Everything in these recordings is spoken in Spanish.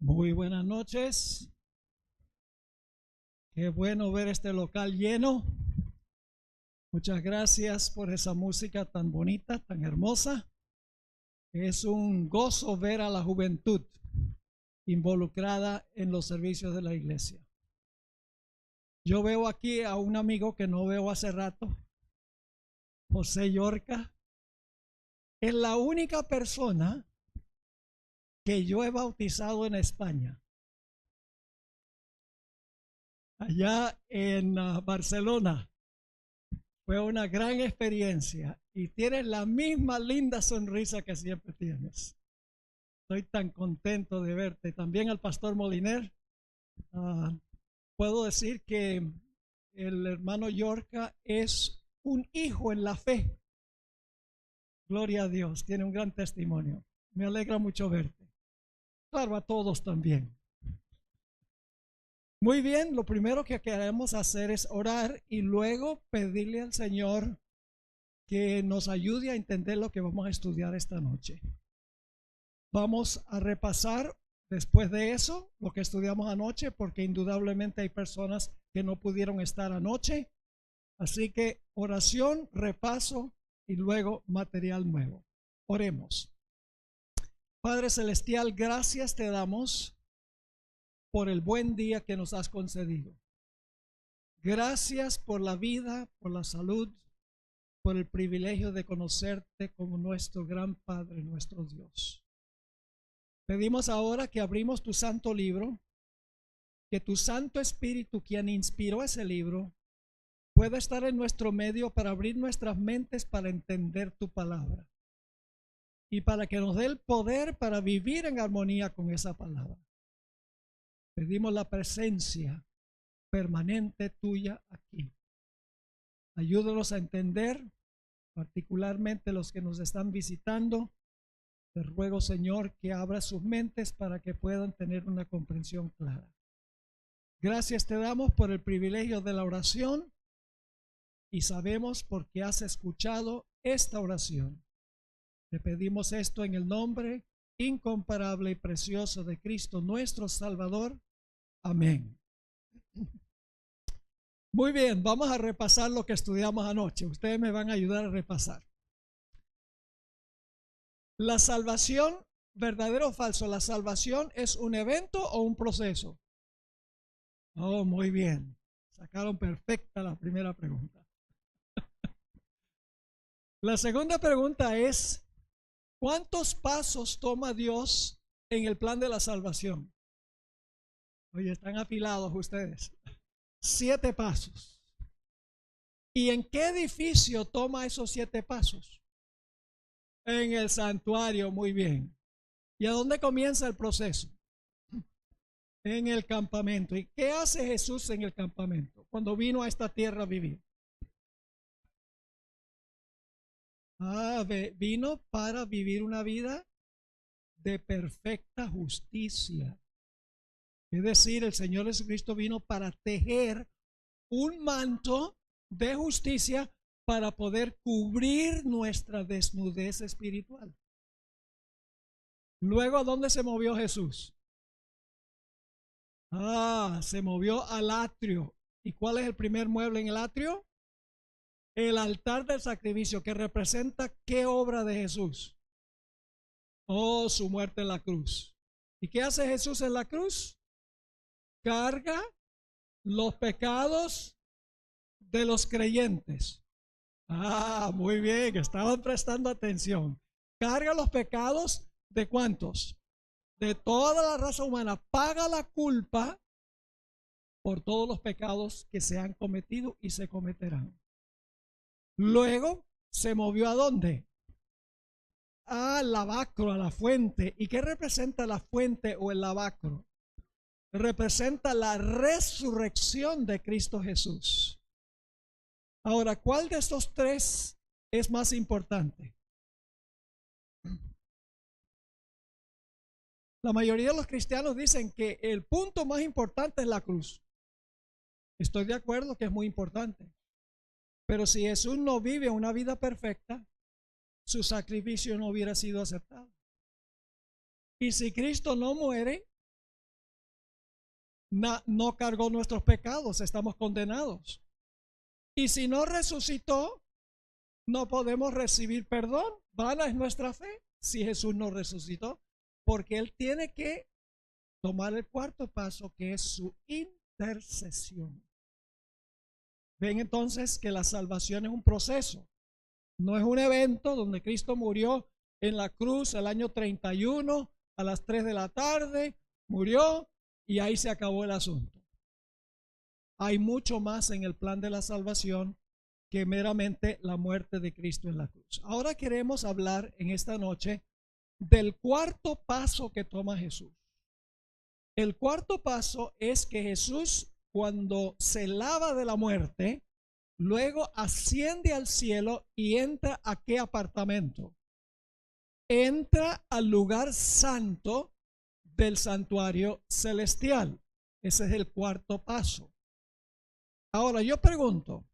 Muy buenas noches. Qué bueno ver este local lleno. Muchas gracias por esa música tan bonita, tan hermosa. Es un gozo ver a la juventud involucrada en los servicios de la iglesia. Yo veo aquí a un amigo que no veo hace rato, José Yorca. Es la única persona que yo he bautizado en España. Allá en Barcelona. Fue una gran experiencia y tienes la misma linda sonrisa que siempre tienes. Estoy tan contento de verte. También al pastor Moliner. Puedo decir que el hermano Yorca es un hijo en la fe. Gloria a Dios, tiene un gran testimonio. Me alegra mucho verte. Claro, a todos también. Muy bien, lo primero que queremos hacer es orar y luego pedirle al Señor que nos ayude a entender lo que vamos a estudiar esta noche. Vamos a repasar después de eso lo que estudiamos anoche, porque indudablemente hay personas que no pudieron estar anoche. Así que oración, repaso y luego material nuevo. Oremos. Padre Celestial, gracias te damos por el buen día que nos has concedido. Gracias por la vida, por la salud, por el privilegio de conocerte como nuestro gran Padre, nuestro Dios. Pedimos ahora que abrimos tu santo libro, que tu Santo Espíritu, quien inspiró ese libro, pueda estar en nuestro medio para abrir nuestras mentes para entender tu palabra y para que nos dé el poder para vivir en armonía con esa palabra. Pedimos la presencia permanente tuya aquí. Ayúdanos a entender, particularmente los que nos están visitando. Te ruego, Señor, que abra sus mentes para que puedan tener una comprensión clara. Gracias te damos por el privilegio de la oración y sabemos porque has escuchado esta oración. Te pedimos esto en el nombre incomparable y precioso de Cristo, nuestro Salvador. Amén. Muy bien, vamos a repasar lo que estudiamos anoche. Ustedes me van a ayudar a repasar. La salvación, ¿verdadero o falso? ¿La salvación es un evento o un proceso? Oh, muy bien. Sacaron perfecta la primera pregunta. La segunda pregunta es, ¿cuántos pasos toma Dios en el plan de la salvación? Oye, están afilados ustedes. 7 pasos. ¿Y en qué edificio toma esos 7 pasos? En el santuario, muy bien. ¿Y a dónde comienza el proceso? En el campamento. ¿Y qué hace Jesús en el campamento cuando vino a esta tierra a vivir? Vino para vivir una vida de perfecta justicia. Es decir, el Señor Jesucristo vino para tejer un manto de justicia para poder cubrir nuestra desnudez espiritual. Luego, ¿a dónde se movió Jesús? Se movió al atrio. ¿Y cuál es el primer mueble en el atrio? El altar del sacrificio, que representa ¿qué obra de Jesús? Oh, su muerte en la cruz. ¿Y qué hace Jesús en la cruz? Carga los pecados de los creyentes. Muy bien, estaban prestando atención. Carga los pecados de ¿cuántos? De toda la raza humana. Paga la culpa por todos los pecados que se han cometido y se cometerán. Luego se movió ¿a dónde? Al lavacro, a la fuente. ¿Y qué representa la fuente o el lavacro? Representa la resurrección de Cristo Jesús. Ahora, ¿cuál de estos 3 es más importante? La mayoría de los cristianos dicen que el punto más importante es la cruz. Estoy de acuerdo que es muy importante. Pero si Jesús no vive una vida perfecta, su sacrificio no hubiera sido aceptado. Y si Cristo no muere, no cargó nuestros pecados, estamos condenados. Y si no resucitó, no podemos recibir perdón. Vana es nuestra fe si Jesús no resucitó, porque Él tiene que tomar el cuarto paso, que es su intercesión. Ven entonces que la salvación es un proceso, no es un evento donde Cristo murió en la cruz el año 31 a las 3 de la tarde, murió y ahí se acabó el asunto. Hay mucho más en el plan de la salvación que meramente la muerte de Cristo en la cruz. Ahora queremos hablar en esta noche del cuarto paso que toma Jesús. El cuarto paso es que Jesús, cuando se lava de la muerte, luego asciende al cielo y entra a ¿qué apartamento? Entra al lugar santo del santuario celestial. Ese es el cuarto paso. Ahora yo pregunto,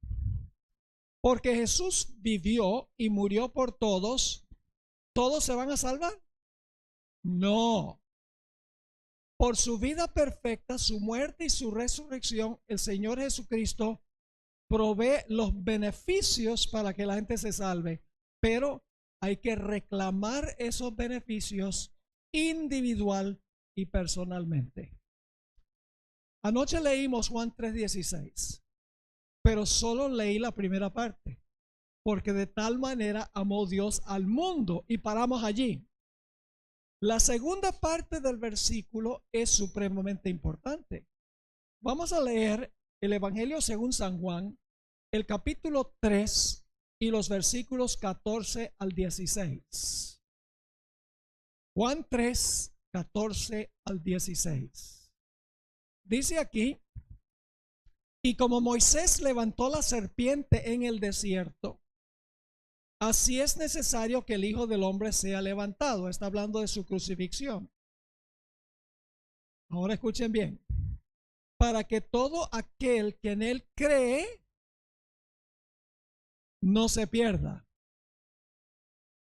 porque Jesús vivió y murió por todos, ¿todos se van a salvar? No. Por su vida perfecta, su muerte y su resurrección, el Señor Jesucristo provee los beneficios para que la gente se salve, pero hay que reclamar esos beneficios individual y personalmente. Anoche leímos Juan 3:16, pero solo leí la primera parte, porque de tal manera amó Dios al mundo, y paramos allí. La segunda parte del versículo es supremamente importante. Vamos a leer el Evangelio según San Juan, el capítulo 3 y los versículos 14 al 16. Juan 3, 14 al 16. Dice aquí: y como Moisés levantó la serpiente en el desierto, así es necesario que el Hijo del Hombre sea levantado. Está hablando de su crucifixión. Ahora escuchen bien. Para que todo aquel que en él cree no se pierda.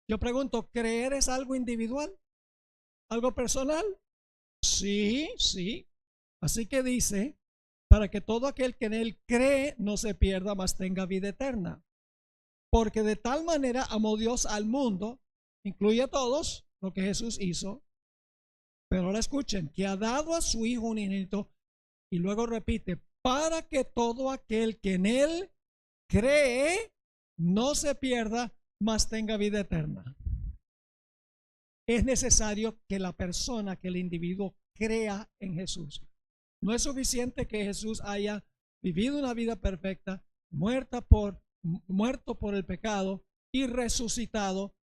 Yo pregunto, ¿creer es algo individual? ¿Algo personal? Sí, sí. Así que dice, para que todo aquel que en él cree no se pierda, mas tenga vida eterna. Porque de tal manera amó Dios al mundo, incluye a todos lo que Jesús hizo, pero ahora escuchen, que ha dado a su Hijo unigénito, y luego repite, para que todo aquel que en él cree no se pierda, mas tenga vida eterna. Es necesario que la persona, que el individuo crea en Jesús. No es suficiente que Jesús haya vivido una vida perfecta, muerto por el pecado y resucitado.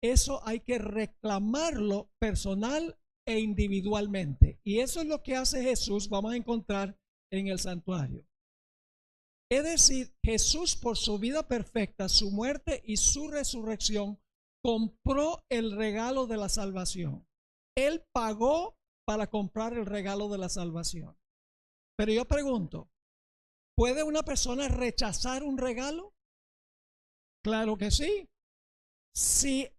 Eso hay que reclamarlo personal e individualmente. Y eso es lo que hace Jesús, vamos a encontrar en el santuario. Es decir, Jesús, por su vida perfecta, su muerte y su resurrección, compró el regalo de la salvación. Él pagó para comprar el regalo de la salvación. Pero yo pregunto, ¿puede una persona rechazar un regalo? Claro que sí. Si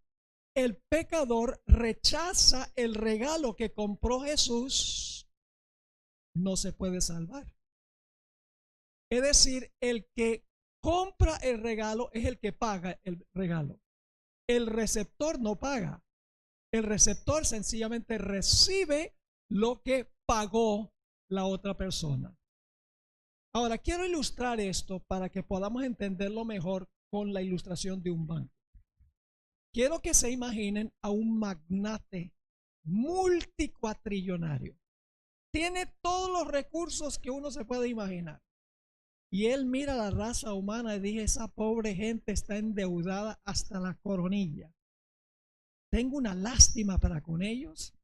el pecador rechaza el regalo que compró Jesús, no se puede salvar. Es decir, el que compra el regalo es el que paga el regalo. El receptor no paga. El receptor sencillamente recibe lo que pagó la otra persona. Ahora, quiero ilustrar esto para que podamos entenderlo mejor con la ilustración de un banco. Quiero que se imaginen a un magnate multicuatrillonario. Tiene todos los recursos que uno se puede imaginar. Y él mira a la raza humana y dice, esa pobre gente está endeudada hasta la coronilla. Tengo una lástima para con ellos,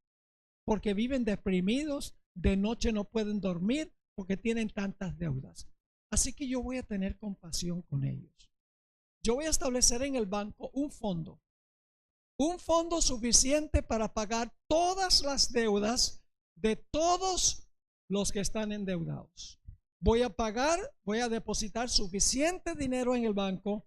porque viven deprimidos, de noche no pueden dormir porque tienen tantas deudas. Así que yo voy a tener compasión con ellos. Yo voy a establecer en el banco un fondo suficiente para pagar todas las deudas de todos los que están endeudados. Voy a depositar suficiente dinero en el banco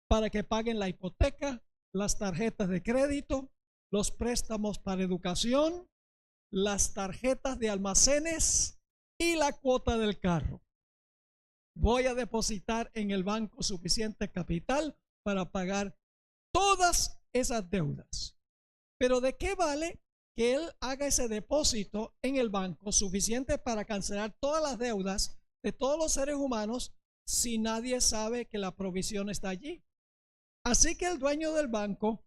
para que paguen la hipoteca, las tarjetas de crédito, los préstamos para educación, las tarjetas de almacenes, y la cuota del carro. Voy a depositar en el banco suficiente capital para pagar todas esas deudas. Pero ¿de qué vale que él haga ese depósito en el banco suficiente para cancelar todas las deudas de todos los seres humanos si nadie sabe que la provisión está allí? Así que el dueño del banco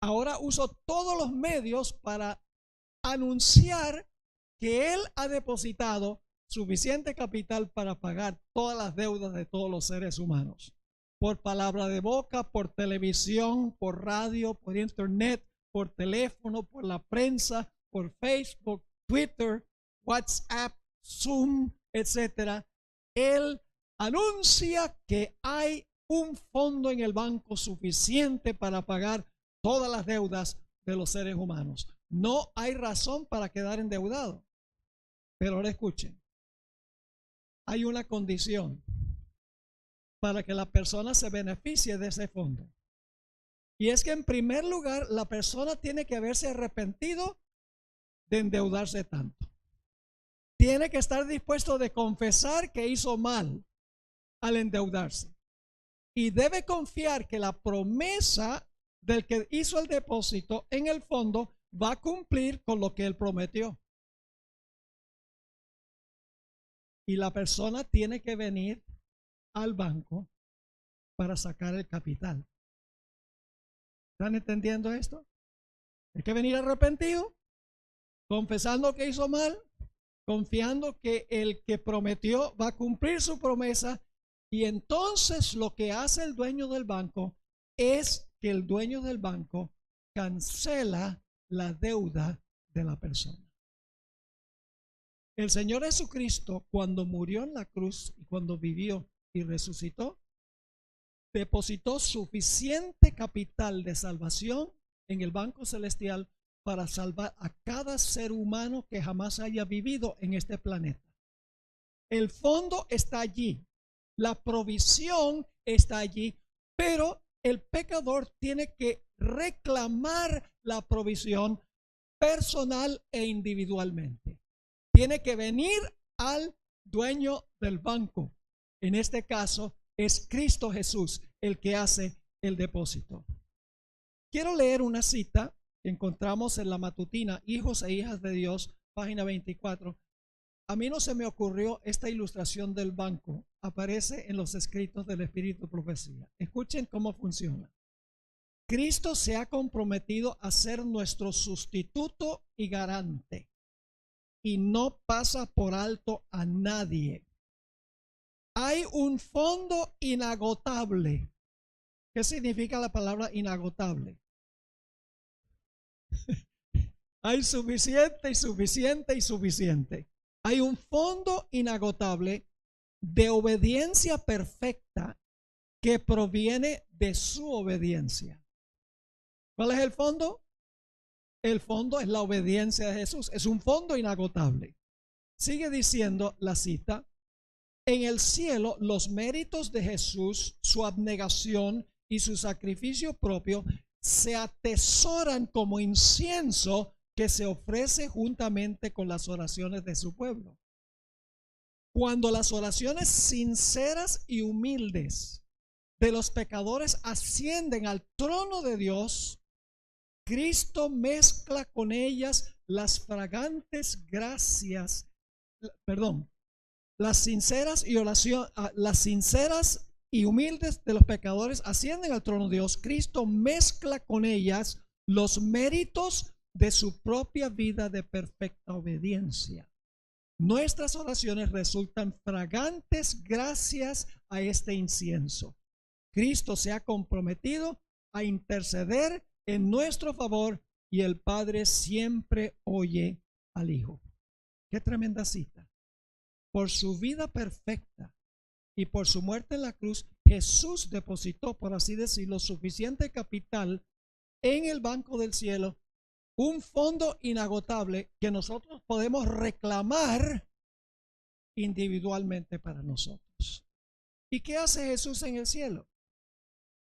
ahora usa todos los medios para anunciar que él ha depositado suficiente capital para pagar todas las deudas de todos los seres humanos. Por palabra de boca, por televisión, por radio, por internet, por teléfono, por la prensa, por Facebook, Twitter, WhatsApp, Zoom, etcétera. Él anuncia que hay un fondo en el banco suficiente para pagar todas las deudas de los seres humanos. No hay razón para quedar endeudado. Pero ahora escuchen, hay una condición para que la persona se beneficie de ese fondo. Y es que en primer lugar, la persona tiene que haberse arrepentido de endeudarse tanto. Tiene que estar dispuesto de confesar que hizo mal al endeudarse. Y debe confiar que la promesa del que hizo el depósito en el fondo va a cumplir con lo que él prometió. Y la persona tiene que venir al banco para sacar el capital. ¿Están entendiendo esto? Hay que venir arrepentido, confesando que hizo mal, confiando que el que prometió va a cumplir su promesa. Y entonces lo que hace el dueño del banco es que el dueño del banco cancela la deuda de la persona. El Señor Jesucristo, cuando murió en la cruz y cuando vivió y resucitó, depositó suficiente capital de salvación en el banco celestial para salvar a cada ser humano que jamás haya vivido en este planeta. El fondo está allí, la provisión está allí, pero el pecador tiene que reclamar la provisión personal e individualmente. Tiene que venir al dueño del banco. En este caso es Cristo Jesús el que hace el depósito. Quiero leer una cita que encontramos en la matutina Hijos e Hijas de Dios, página 24. A mí no se me ocurrió esta ilustración del banco. Aparece en los escritos del Espíritu de Profecía. Escuchen cómo funciona. Cristo se ha comprometido a ser nuestro sustituto y garante. Y no pasa por alto a nadie. Hay un fondo inagotable. ¿Qué significa la palabra inagotable? Hay suficiente y suficiente y suficiente. Hay un fondo inagotable de obediencia perfecta que proviene de su obediencia. ¿Cuál es el fondo? El fondo es la obediencia de Jesús. Es un fondo inagotable. Sigue diciendo la cita. En el cielo, los méritos de Jesús, su abnegación y su sacrificio propio se atesoran como incienso que se ofrece juntamente con las oraciones de su pueblo. Cuando las oraciones sinceras y humildes de los pecadores ascienden al trono de Dios, Cristo mezcla con ellas las fragantes gracias, las sinceras y humildes de los pecadores ascienden al trono de Dios. Cristo mezcla con ellas los méritos de su propia vida de perfecta obediencia. Nuestras oraciones resultan fragantes gracias a este incienso. Cristo se ha comprometido a interceder en nuestro favor y el Padre siempre oye al Hijo. Qué tremenda cita. Por su vida perfecta y por su muerte en la cruz, Jesús depositó, por así decirlo, suficiente capital en el banco del cielo, un fondo inagotable que nosotros podemos reclamar individualmente para nosotros. ¿Y qué hace Jesús en el cielo?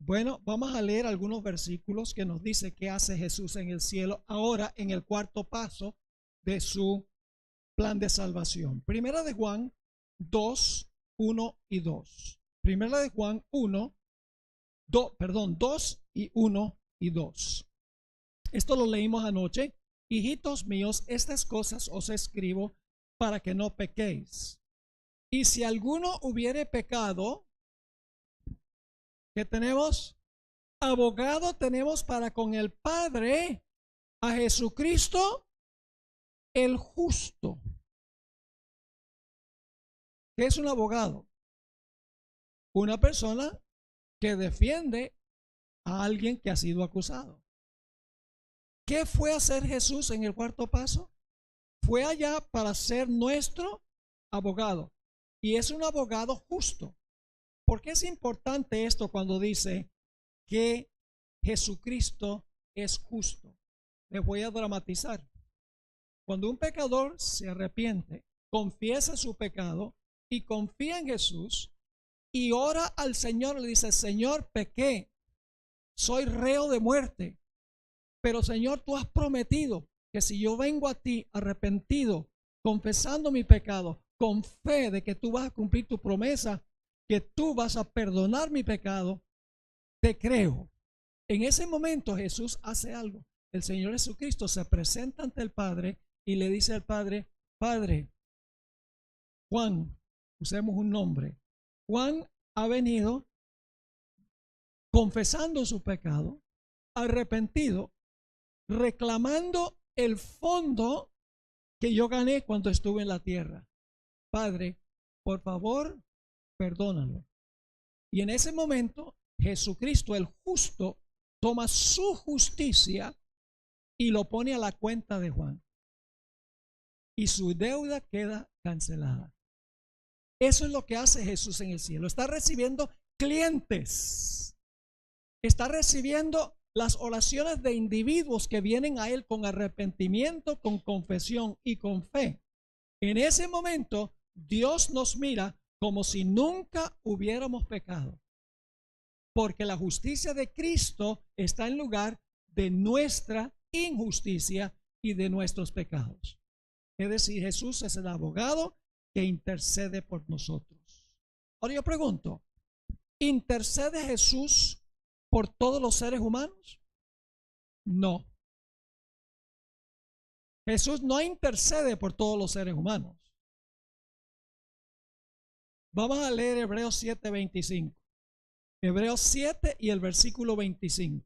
Bueno, vamos a leer algunos versículos que nos dice qué hace Jesús en el cielo ahora en el cuarto paso de su plan de salvación. Primera de Juan 2, 1 y 2. Primera de Juan 2 y 1 y 2. Esto lo leímos anoche. Hijitos míos, estas cosas os escribo para que no pequéis. Y si alguno hubiere pecado, ¿qué tenemos? Abogado tenemos para con el Padre, a Jesucristo el justo. ¿Qué es un abogado? Una persona que defiende a alguien que ha sido acusado. ¿Qué fue a hacer Jesús en el cuarto paso? Fue allá para ser nuestro abogado. Y es un abogado justo. ¿Por qué es importante esto cuando dice que Jesucristo es justo? Les voy a dramatizar. Cuando un pecador se arrepiente, confiesa su pecado y confía en Jesús y ora al Señor, le dice: Señor, pequé, soy reo de muerte, pero Señor, tú has prometido que si yo vengo a ti arrepentido, confesando mi pecado, con fe de que tú vas a cumplir tu promesa, que tú vas a perdonar mi pecado, te creo. En ese momento Jesús hace algo. El Señor Jesucristo se presenta ante el Padre y le dice al Padre: Padre, Juan, usemos un nombre, Juan ha venido confesando su pecado, arrepentido, reclamando el fondo que yo gané cuando estuve en la tierra. Padre, por favor, perdónalo. Y en ese momento Jesucristo el justo toma su justicia y lo pone a la cuenta de Juan, y su deuda queda cancelada. Eso es lo que hace Jesús en el cielo. Está recibiendo clientes, está recibiendo las oraciones de individuos que vienen a Él con arrepentimiento, con confesión y con fe. En ese momento Dios nos mira como si nunca hubiéramos pecado, porque la justicia de Cristo está en lugar de nuestra injusticia y de nuestros pecados. Es decir, Jesús es el abogado que intercede por nosotros. Ahora yo pregunto, ¿intercede Jesús por todos los seres humanos? No. Jesús no intercede por todos los seres humanos. Vamos a leer Hebreos 7:25. Hebreos 7 y el versículo 25.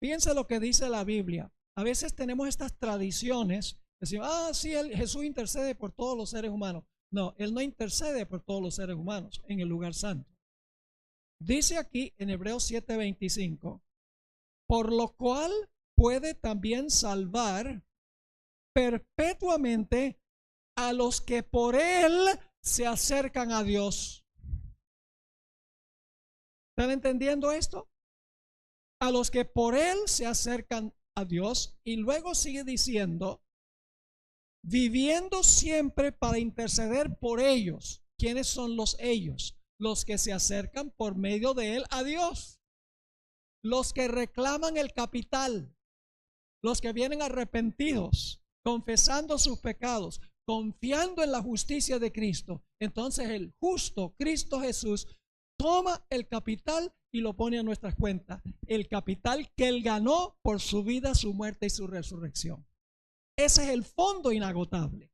Fíjense lo que dice la Biblia. A veces tenemos estas tradiciones. Decimos: sí, Jesús intercede por todos los seres humanos. No, Él no intercede por todos los seres humanos en el lugar santo. Dice aquí en Hebreos 7:25, por lo cual puede también salvar perpetuamente a los que por Él se acercan a Dios. ¿Están entendiendo esto? A los que por Él se acercan a Dios. Y luego sigue diciendo: viviendo siempre para interceder por ellos. ¿Quiénes son los ellos? Los que se acercan por medio de Él a Dios. Los que reclaman el capital. Los que vienen arrepentidos, confesando sus pecados, confiando en la justicia de Cristo. Entonces el justo Cristo Jesús toma el capital y lo pone a nuestras cuentas. El capital que Él ganó por su vida, su muerte y su resurrección. Ese es el fondo inagotable.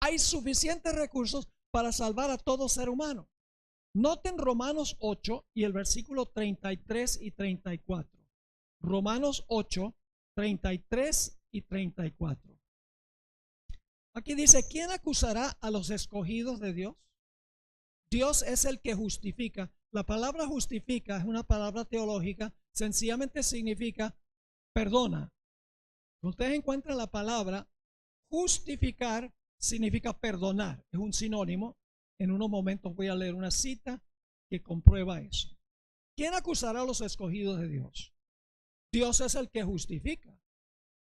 Hay suficientes recursos para salvar a todo ser humano. Noten Romanos 8 y el versículo 33 y 34. Romanos 8, 33 y 34. Aquí dice: ¿quién acusará a los escogidos de Dios? Dios es el que justifica. La palabra justifica es una palabra teológica, sencillamente significa perdona. Ustedes encuentran la palabra justificar, significa perdonar, es un sinónimo. En unos momentos voy a leer una cita que comprueba eso. ¿Quién acusará a los escogidos de Dios? Dios es el que justifica.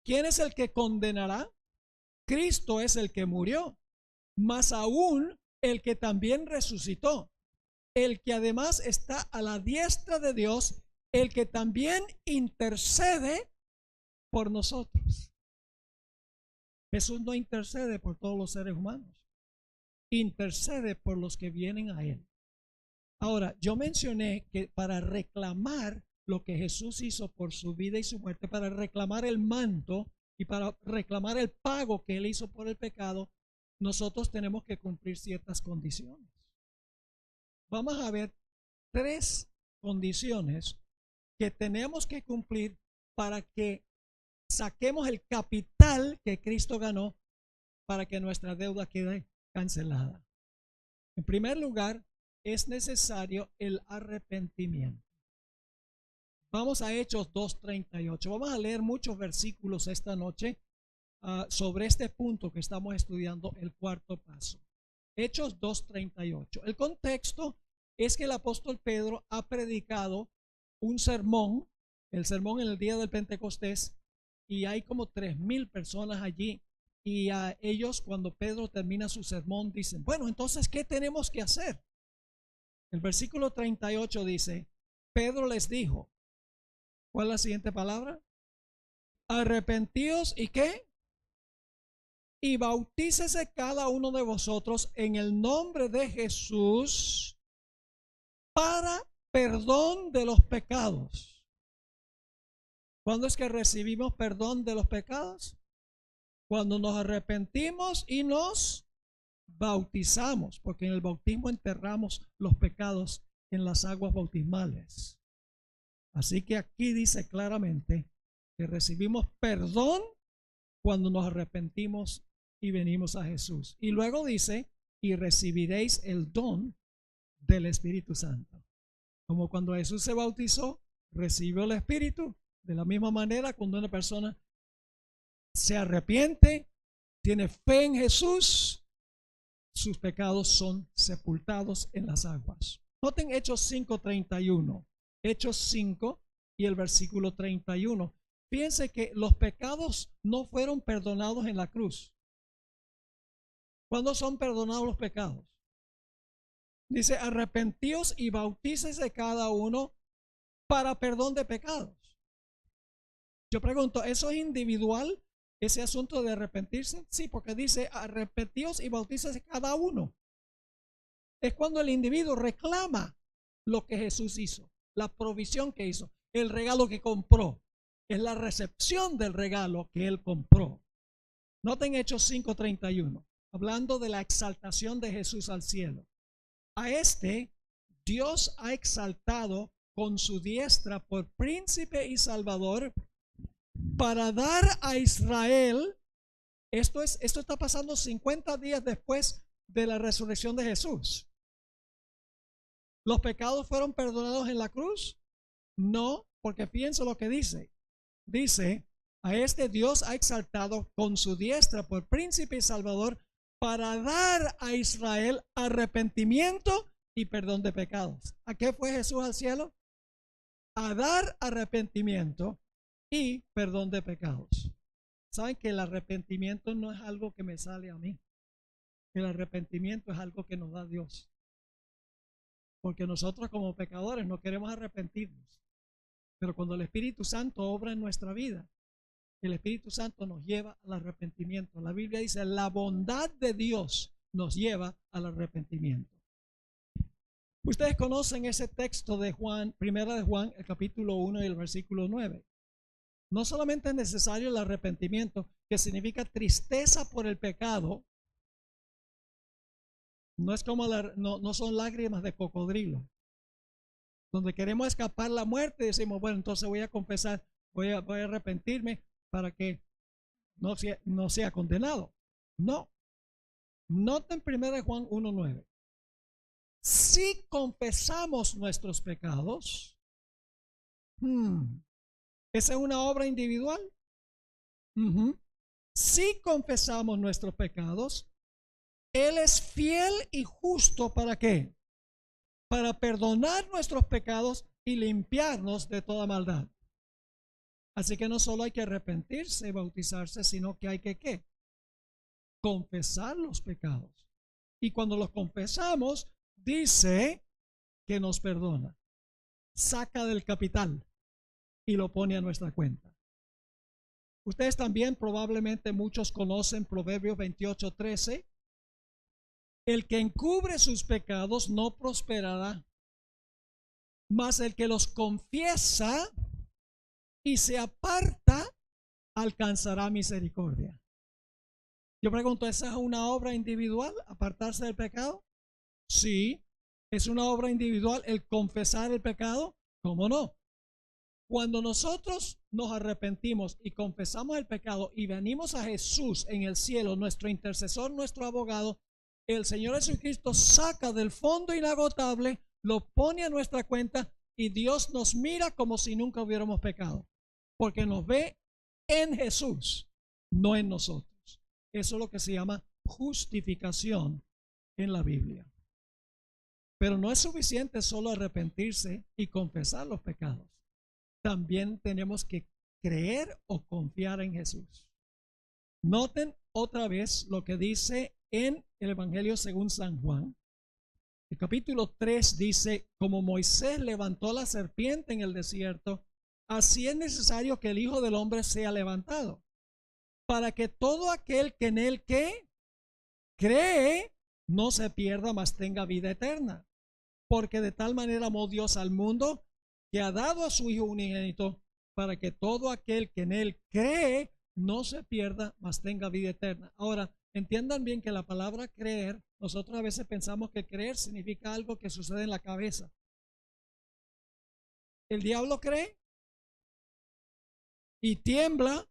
¿Quién es el que condenará? Cristo es el que murió, más aún el que también resucitó, el que además está a la diestra de Dios, el que también intercede por nosotros. Jesús no intercede por todos los seres humanos, intercede por los que vienen a Él. Ahora, yo mencioné que para reclamar lo que Jesús hizo por su vida y su muerte, para reclamar el manto y para reclamar el pago que Él hizo por el pecado, nosotros tenemos que cumplir ciertas condiciones. Vamos a ver 3 condiciones que tenemos que cumplir para que saquemos el capital que Cristo ganó para que nuestra deuda quede cancelada. En primer lugar, es necesario el arrepentimiento. Vamos a Hechos 2:38. Vamos a leer muchos versículos esta noche sobre este punto que estamos estudiando, el cuarto paso. Hechos 2:38. El contexto es que el apóstol Pedro ha predicado un sermón, el sermón en el día del Pentecostés, y hay como 3,000 personas allí. Y a ellos, cuando Pedro termina su sermón, dicen, bueno, entonces, ¿qué tenemos que hacer? El versículo 38 dice, Pedro les dijo, ¿cuál es la siguiente palabra? Arrepentíos y ¿qué? Y bautícese cada uno de vosotros en el nombre de Jesús para perdón de los pecados. ¿Cuándo es que recibimos perdón de los pecados? Cuando nos arrepentimos y nos bautizamos, porque en el bautismo enterramos los pecados en las aguas bautismales. Así que aquí dice claramente que recibimos perdón cuando nos arrepentimos y venimos a Jesús. Y luego dice, y recibiréis el don del Espíritu Santo. Como cuando Jesús se bautizó, recibió el Espíritu. De la misma manera, cuando una persona se arrepiente, tiene fe en Jesús, sus pecados son sepultados en las aguas. Noten Hechos 5:31. Hechos 5 y el versículo 31. Fíjense que los pecados no fueron perdonados en la cruz. ¿Cuándo son perdonados los pecados? Dice, arrepentíos y bautícese cada uno para perdón de pecados. Yo pregunto, ¿eso es individual? Ese asunto de arrepentirse. Sí, porque dice, arrepentíos y bautícese cada uno. Es cuando el individuo reclama lo que Jesús hizo, la provisión que hizo, el regalo que compró. Es la recepción del regalo que él compró. Noten Hechos 5:31, hablando de la exaltación de Jesús al cielo. A este Dios ha exaltado con su diestra por príncipe y salvador para dar a Israel. Esto está pasando 50 días después de la resurrección de Jesús. ¿Los pecados fueron perdonados en la cruz? No, porque pienso lo que dice. Dice, a este Dios ha exaltado con su diestra por príncipe y salvador para dar a Israel arrepentimiento y perdón de pecados. ¿A qué fue Jesús al cielo? A dar arrepentimiento y perdón de pecados. Saben que el arrepentimiento no es algo que me sale a mí. El arrepentimiento es algo que nos da Dios. Porque nosotros como pecadores no queremos arrepentirnos. Pero cuando el Espíritu Santo obra en nuestra vida, el Espíritu Santo nos lleva al arrepentimiento. La Biblia dice, la bondad de Dios nos lleva al arrepentimiento. Ustedes conocen ese texto de Juan, primera de Juan, el capítulo 1 y el versículo 9. No solamente es necesario el arrepentimiento, que significa tristeza por el pecado. No es como no son lágrimas de cocodrilo, donde queremos escapar la muerte y decimos, bueno, entonces voy a confesar, voy a arrepentirme para que no sea condenado. No. Noten 1 Juan 1:9. Si confesamos nuestros pecados, ¿esa es una obra individual? Si confesamos nuestros pecados, Él es fiel y justo ¿para qué? Para perdonar nuestros pecados y limpiarnos de toda maldad. Así que no solo hay que arrepentirse y bautizarse, sino que hay que ¿qué? Confesar los pecados. Y cuando los confesamos, dice que nos perdona. Saca del capital y lo pone a nuestra cuenta. Ustedes también probablemente muchos conocen Proverbios 28:13. El que encubre sus pecados no prosperará, mas el que los confiesa y se aparta alcanzará misericordia. Yo pregunto, ¿esa es una obra individual, apartarse del pecado? Sí, es una obra individual el confesar el pecado. ¿Cómo no? Cuando nosotros nos arrepentimos y confesamos el pecado y venimos a Jesús en el cielo, nuestro intercesor, nuestro abogado, el Señor Jesucristo saca del fondo inagotable, lo pone a nuestra cuenta y Dios nos mira como si nunca hubiéramos pecado, porque nos ve en Jesús, no en nosotros. Eso es lo que se llama justificación en la Biblia. Pero no es suficiente solo arrepentirse y confesar los pecados. También tenemos que creer o confiar en Jesús. Noten otra vez lo que dice en el Evangelio según San Juan. El capítulo 3 dice, como Moisés levantó la serpiente en el desierto, así es necesario que el Hijo del Hombre sea levantado, para que todo aquel que en él cree no se pierda, mas tenga vida eterna. Porque de tal manera amó Dios al mundo, que ha dado a su Hijo unigénito, para que todo aquel que en él cree no se pierda, mas tenga vida eterna. Ahora, entiendan bien que la palabra creer, nosotros a veces pensamos que creer significa algo que sucede en la cabeza. El diablo cree y tiembla,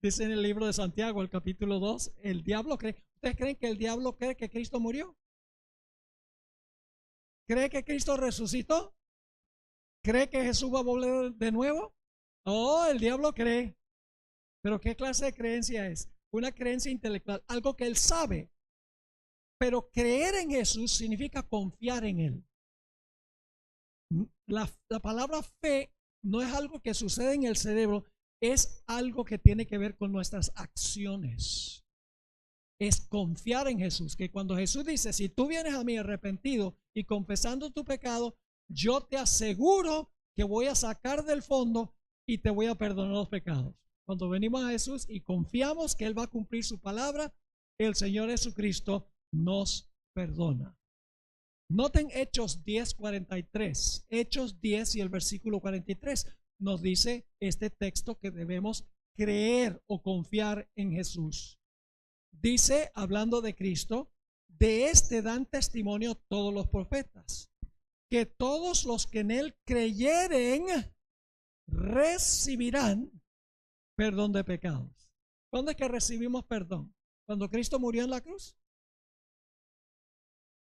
dice en el libro de Santiago, el capítulo 2, el diablo cree. ¿Ustedes creen que el diablo cree que Cristo murió? ¿Cree que Cristo resucitó? ¿Cree que Jesús va a volver de nuevo? Oh, el diablo cree. Pero ¿qué clase de creencia es? Una creencia intelectual, algo que él sabe. Pero creer en Jesús significa confiar en él. La palabra fe no es algo que sucede en el cerebro, es algo que tiene que ver con nuestras acciones. Es confiar en Jesús, que cuando Jesús dice, si tú vienes a mí arrepentido y confesando tu pecado, yo te aseguro que voy a sacar del fondo y te voy a perdonar los pecados. Cuando venimos a Jesús y confiamos que Él va a cumplir su palabra, el Señor Jesucristo nos perdona. Noten Hechos 10:43. Hechos 10 y el versículo 43 nos dice este texto que debemos creer o confiar en Jesús. Dice, hablando de Cristo, de este dan testimonio todos los profetas, que todos los que en él creyeren recibirán perdón de pecados. ¿Cuándo es que recibimos perdón? ¿Cuando Cristo murió en la cruz?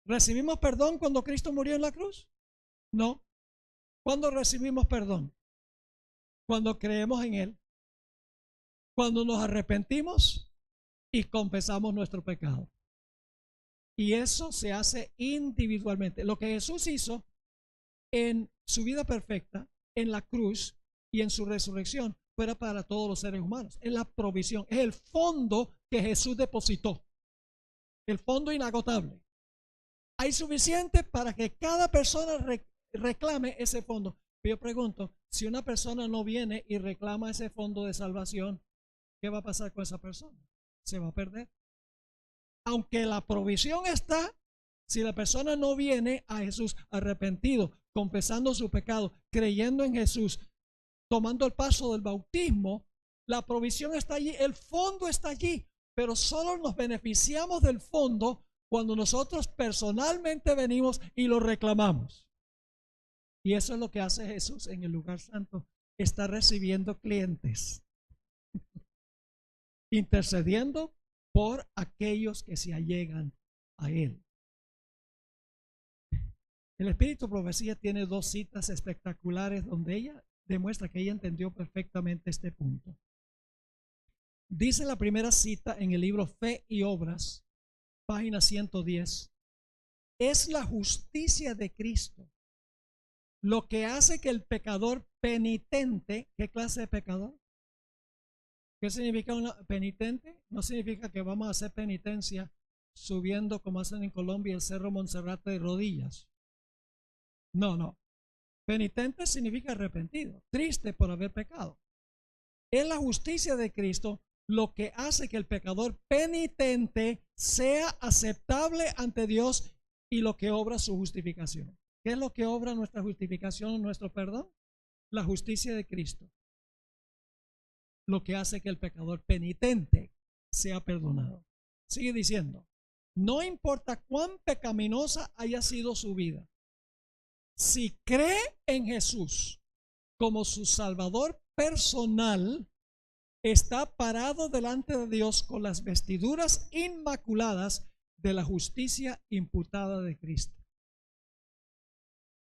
¿Recibimos perdón cuando Cristo murió en la cruz? No. ¿Cuándo recibimos perdón? Cuando creemos en Él. Cuando nos arrepentimos y confesamos nuestro pecado. Y eso se hace individualmente. Lo que Jesús hizo en su vida perfecta, en la cruz y en su resurrección, fuera para todos los seres humanos. Es la provisión, es el fondo que Jesús depositó. El fondo inagotable. Hay suficiente para que cada persona reclame ese fondo. Yo pregunto, si una persona no viene y reclama ese fondo de salvación, ¿qué va a pasar con esa persona? Se va a perder. Aunque la provisión está, si la persona no viene a Jesús arrepentido, confesando su pecado, creyendo en Jesús, tomando el paso del bautismo, la provisión está allí, el fondo está allí, pero solo nos beneficiamos del fondo cuando nosotros personalmente venimos y lo reclamamos. Y eso es lo que hace Jesús en el lugar santo. Está recibiendo clientes, intercediendo por aquellos que se allegan a Él. El Espíritu Profecía tiene dos citas espectaculares donde ella demuestra que ella entendió perfectamente este punto. Dice la primera cita en el libro Fe y Obras, página 110, es la justicia de Cristo lo que hace que el pecador penitente, ¿qué clase de pecador? ¿Qué significa una penitente? No significa que vamos a hacer penitencia subiendo como hacen en Colombia el Cerro Monserrate de rodillas. No. Penitente significa arrepentido, triste por haber pecado. es la justicia de Cristo lo que hace que el pecador penitente sea aceptable ante Dios y lo que obra su justificación. ¿Qué es lo que obra nuestra justificación, nuestro perdón? La justicia de Cristo. Lo que hace que el pecador penitente sea perdonado. Sigue diciendo, no importa cuán pecaminosa haya sido su vida, si cree en Jesús como su Salvador personal, está parado delante de Dios con las vestiduras inmaculadas de la justicia imputada de Cristo.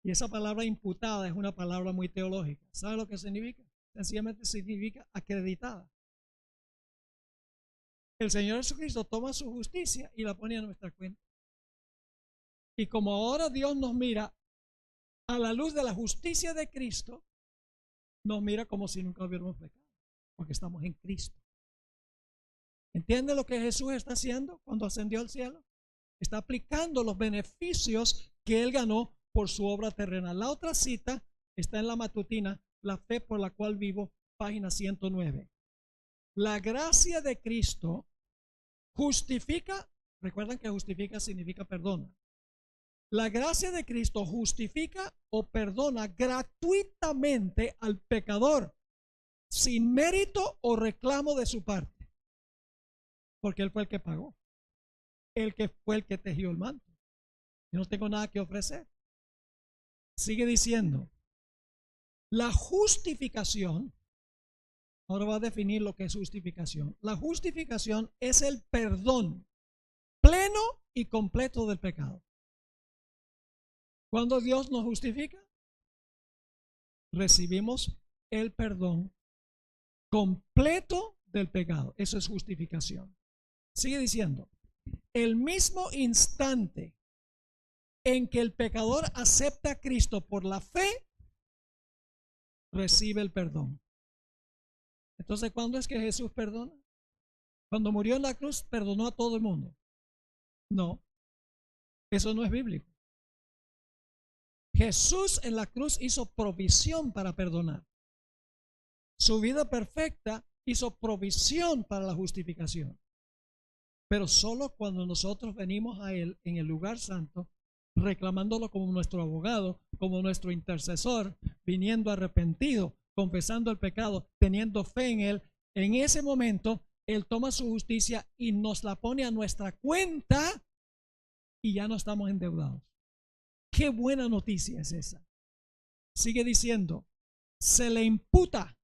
Y esa palabra imputada es una palabra muy teológica. ¿Sabe lo que significa? Sencillamente significa acreditada. El Señor Jesucristo toma su justicia y la pone a nuestra cuenta. Y como ahora Dios nos mira a la luz de la justicia de Cristo, nos mira como si nunca hubiéramos pecado, porque estamos en Cristo. ¿Entiende lo que Jesús está haciendo cuando ascendió al cielo? Está aplicando los beneficios que Él ganó por su obra terrenal. La otra cita está en la matutina, La fe por la cual vivo, página 109. La gracia de Cristo justifica, recuerdan que justifica significa perdona. La gracia de Cristo justifica o perdona gratuitamente al pecador sin mérito o reclamo de su parte, porque Él fue el que pagó, el que fue el que tejió el manto. Yo no tengo nada que ofrecer. Sigue diciendo, la justificación, ahora va a definir lo que es justificación. La justificación es el perdón pleno y completo del pecado. Cuando Dios nos justifica, recibimos el perdón completo del pecado. Eso es justificación. Sigue diciendo, el mismo instante en que el pecador acepta a Cristo por la fe, recibe el perdón. Entonces, ¿cuándo es que Jesús perdona? Cuando murió en la cruz, perdonó a todo el mundo. No, eso no es bíblico. Jesús en la cruz hizo provisión para perdonar. Su vida perfecta hizo provisión para la justificación. Pero solo cuando nosotros venimos a Él en el lugar santo, reclamándolo como nuestro abogado, como nuestro intercesor, viniendo arrepentido, confesando el pecado, teniendo fe en Él, en ese momento Él toma su justicia y nos la pone a nuestra cuenta y ya no estamos endeudados. Qué buena noticia es esa. Sigue diciendo, se le imputa.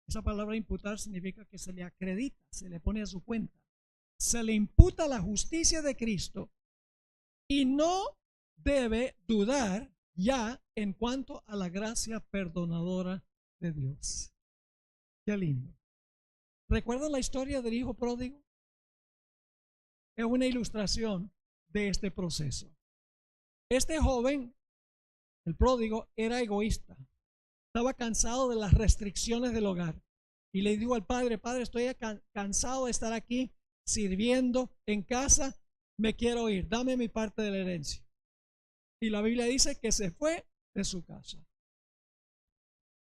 Esa palabra imputar significa que se le acredita, se le pone a su cuenta. Se le imputa la justicia de Cristo y no debe dudar ya en cuanto a la gracia perdonadora de Dios. Qué lindo. ¿Recuerdan la historia del hijo pródigo? Es una ilustración de este proceso. Este joven, el pródigo, era egoísta. Estaba cansado de las restricciones del hogar y le dijo al padre, padre, estoy cansado de estar aquí sirviendo en casa, me quiero ir, dame mi parte de la herencia. Y la Biblia dice que se fue de su casa.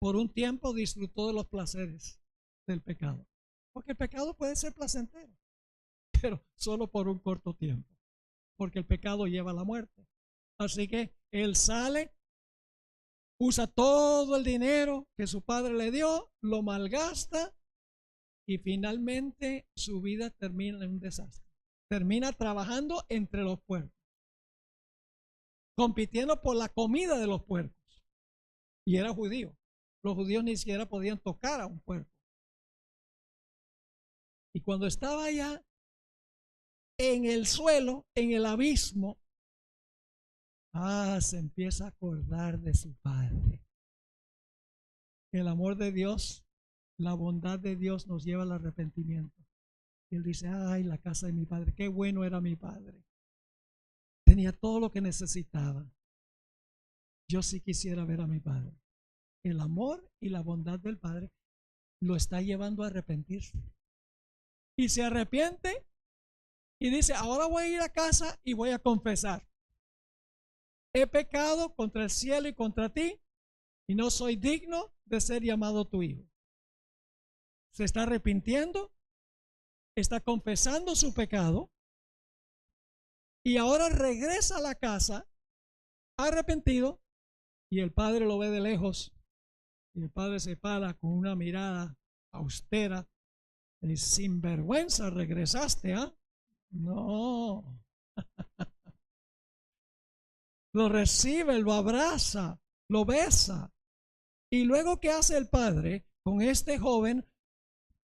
Por un tiempo disfrutó de los placeres del pecado, porque el pecado puede ser placentero, pero solo por un corto tiempo, porque el pecado lleva a la muerte. Así que él sale, usa todo el dinero que su padre le dio, lo malgasta y finalmente su vida termina en un desastre. Termina trabajando entre los puercos, compitiendo por la comida de los puercos. Y era judío. Los judíos ni siquiera podían tocar a un puerco. Y cuando estaba allá en el suelo, en el abismo, se empieza a acordar de su padre. El amor de Dios, la bondad de Dios nos lleva al arrepentimiento. Y él dice, ay, la casa de mi padre, qué bueno era mi padre. Tenía todo lo que necesitaba. Yo sí quisiera ver a mi padre. El amor y la bondad del padre lo está llevando a arrepentirse. Y se arrepiente y dice, ahora voy a ir a casa y voy a confesar. He pecado contra el cielo y contra ti y no soy digno de ser llamado tu hijo. se está arrepintiendo, está confesando su pecado y ahora regresa a la casa arrepentido y el padre lo ve de lejos y el padre se para con una mirada austera y sinvergüenza, regresaste, ¿ah? No. Lo recibe, lo abraza, lo besa. Y luego, ¿qué hace el padre con este joven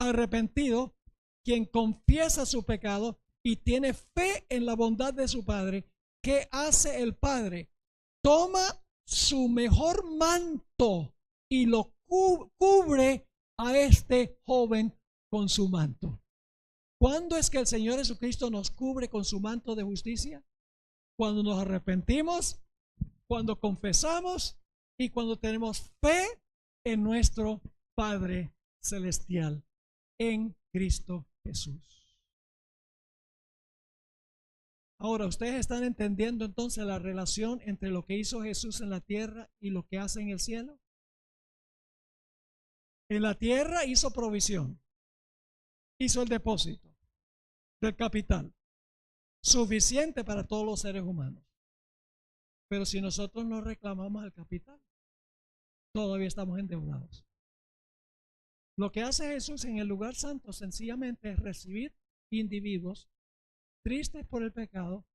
arrepentido, quien confiesa su pecado y tiene fe en la bondad de su padre? ¿Qué hace el padre? Toma su mejor manto y lo cubre a este joven con su manto. ¿Cuándo es que el Señor Jesucristo nos cubre con su manto de justicia? Cuando nos arrepentimos, cuando confesamos y cuando tenemos fe en nuestro Padre Celestial, en Cristo Jesús. Ahora, ¿ustedes están entendiendo entonces la relación entre lo que hizo Jesús en la tierra y lo que hace en el cielo? En la tierra hizo provisión, hizo el depósito del capital, suficiente para todos los seres humanos. Pero si nosotros no reclamamos el capital, todavía estamos endeudados. Lo que hace Jesús en el lugar santo sencillamente es recibir individuos tristes por el pecado,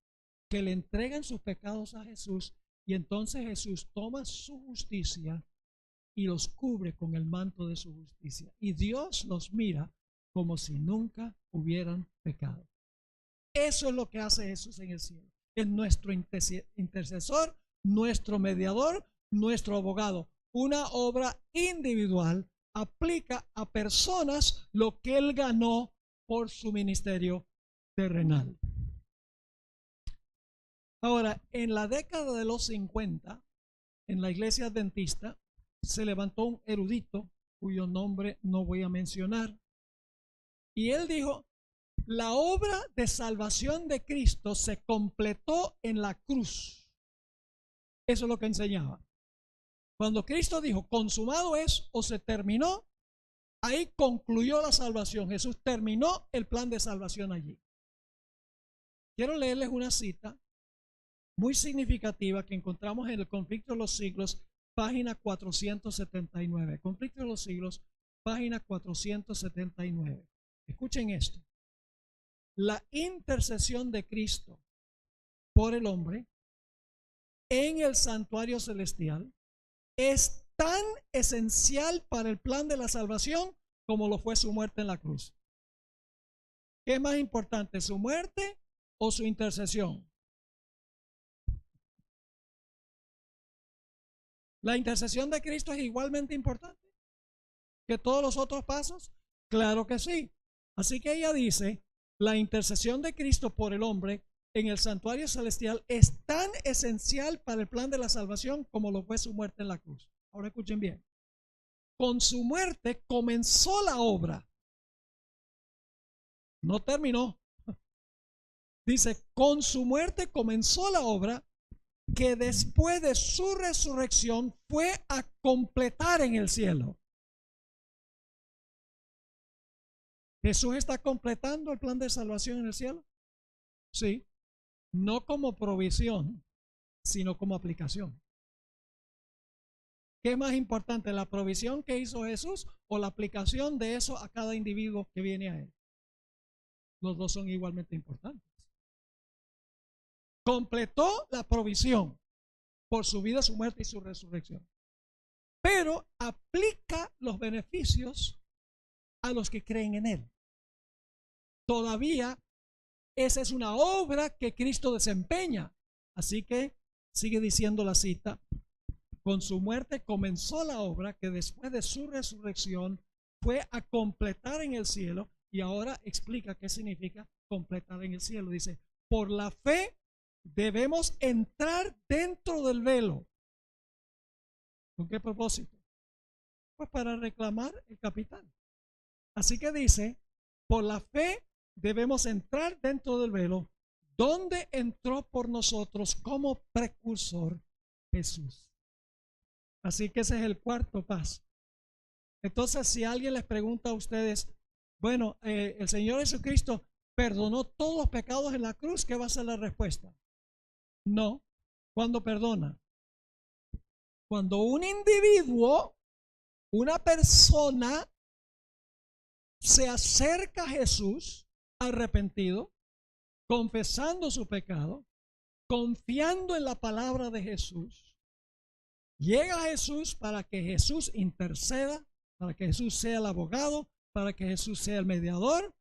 que le entregan sus pecados a Jesús, y entonces Jesús toma su justicia y los cubre con el manto de su justicia. Y Dios los mira como si nunca hubieran pecado. Eso es lo que hace Jesús en el cielo. Es nuestro intercesor, nuestro mediador, nuestro abogado. Una obra individual aplica a personas lo que él ganó por su ministerio terrenal. Ahora, en la década de los 50, en la iglesia adventista, se levantó un erudito cuyo nombre no voy a mencionar. Y él dijo: la obra de salvación de Cristo se completó en la cruz. Eso es lo que enseñaba. Cuando Cristo dijo, consumado es, o se terminó, ahí concluyó la salvación. Jesús terminó el plan de salvación allí. Quiero leerles una cita muy significativa que encontramos en el Conflicto de los Siglos, página 479. Conflicto de los Siglos, página 479. Escuchen esto. La intercesión de Cristo por el hombre en el santuario celestial es tan esencial para el plan de la salvación como lo fue su muerte en la cruz. ¿Qué es más importante, su muerte o su intercesión? ¿La intercesión de Cristo es igualmente importante que todos los otros pasos? Claro que sí. Así que ella dice, la intercesión de Cristo por el hombre en el santuario celestial es tan esencial para el plan de la salvación como lo fue su muerte en la cruz. Ahora escuchen bien. Con su muerte comenzó la obra. No terminó. Dice, con su muerte comenzó la obra que después de su resurrección fue a completar en el cielo. ¿Jesús está completando el plan de salvación en el cielo? Sí, no como provisión, sino como aplicación. ¿Qué es más importante, la provisión que hizo Jesús o la aplicación de eso a cada individuo que viene a él? Los dos son igualmente importantes. Completó la provisión por su vida, su muerte y su resurrección, pero aplica los beneficios a los que creen en él. Todavía esa es una obra que Cristo desempeña. Así que sigue diciendo la cita: con su muerte comenzó la obra que después de su resurrección fue a completar en el cielo. Y ahora explica qué significa completar en el cielo. Dice, por la fe debemos entrar dentro del velo. ¿Con qué propósito? Pues para reclamar el capital. Así que dice, por la fe debemos entrar dentro del velo, donde entró por nosotros como precursor Jesús. Así que ese es el cuarto paso. Entonces, si alguien les pregunta a ustedes, bueno, el Señor Jesucristo perdonó todos los pecados en la cruz, ¿qué va a ser la respuesta? No. ¿Cuándo perdona? Cuando un individuo, una persona, se acerca a Jesús arrepentido, confesando su pecado, confiando en la palabra de Jesús, llega a Jesús para que Jesús interceda, para que Jesús sea el abogado, para que Jesús sea el mediador,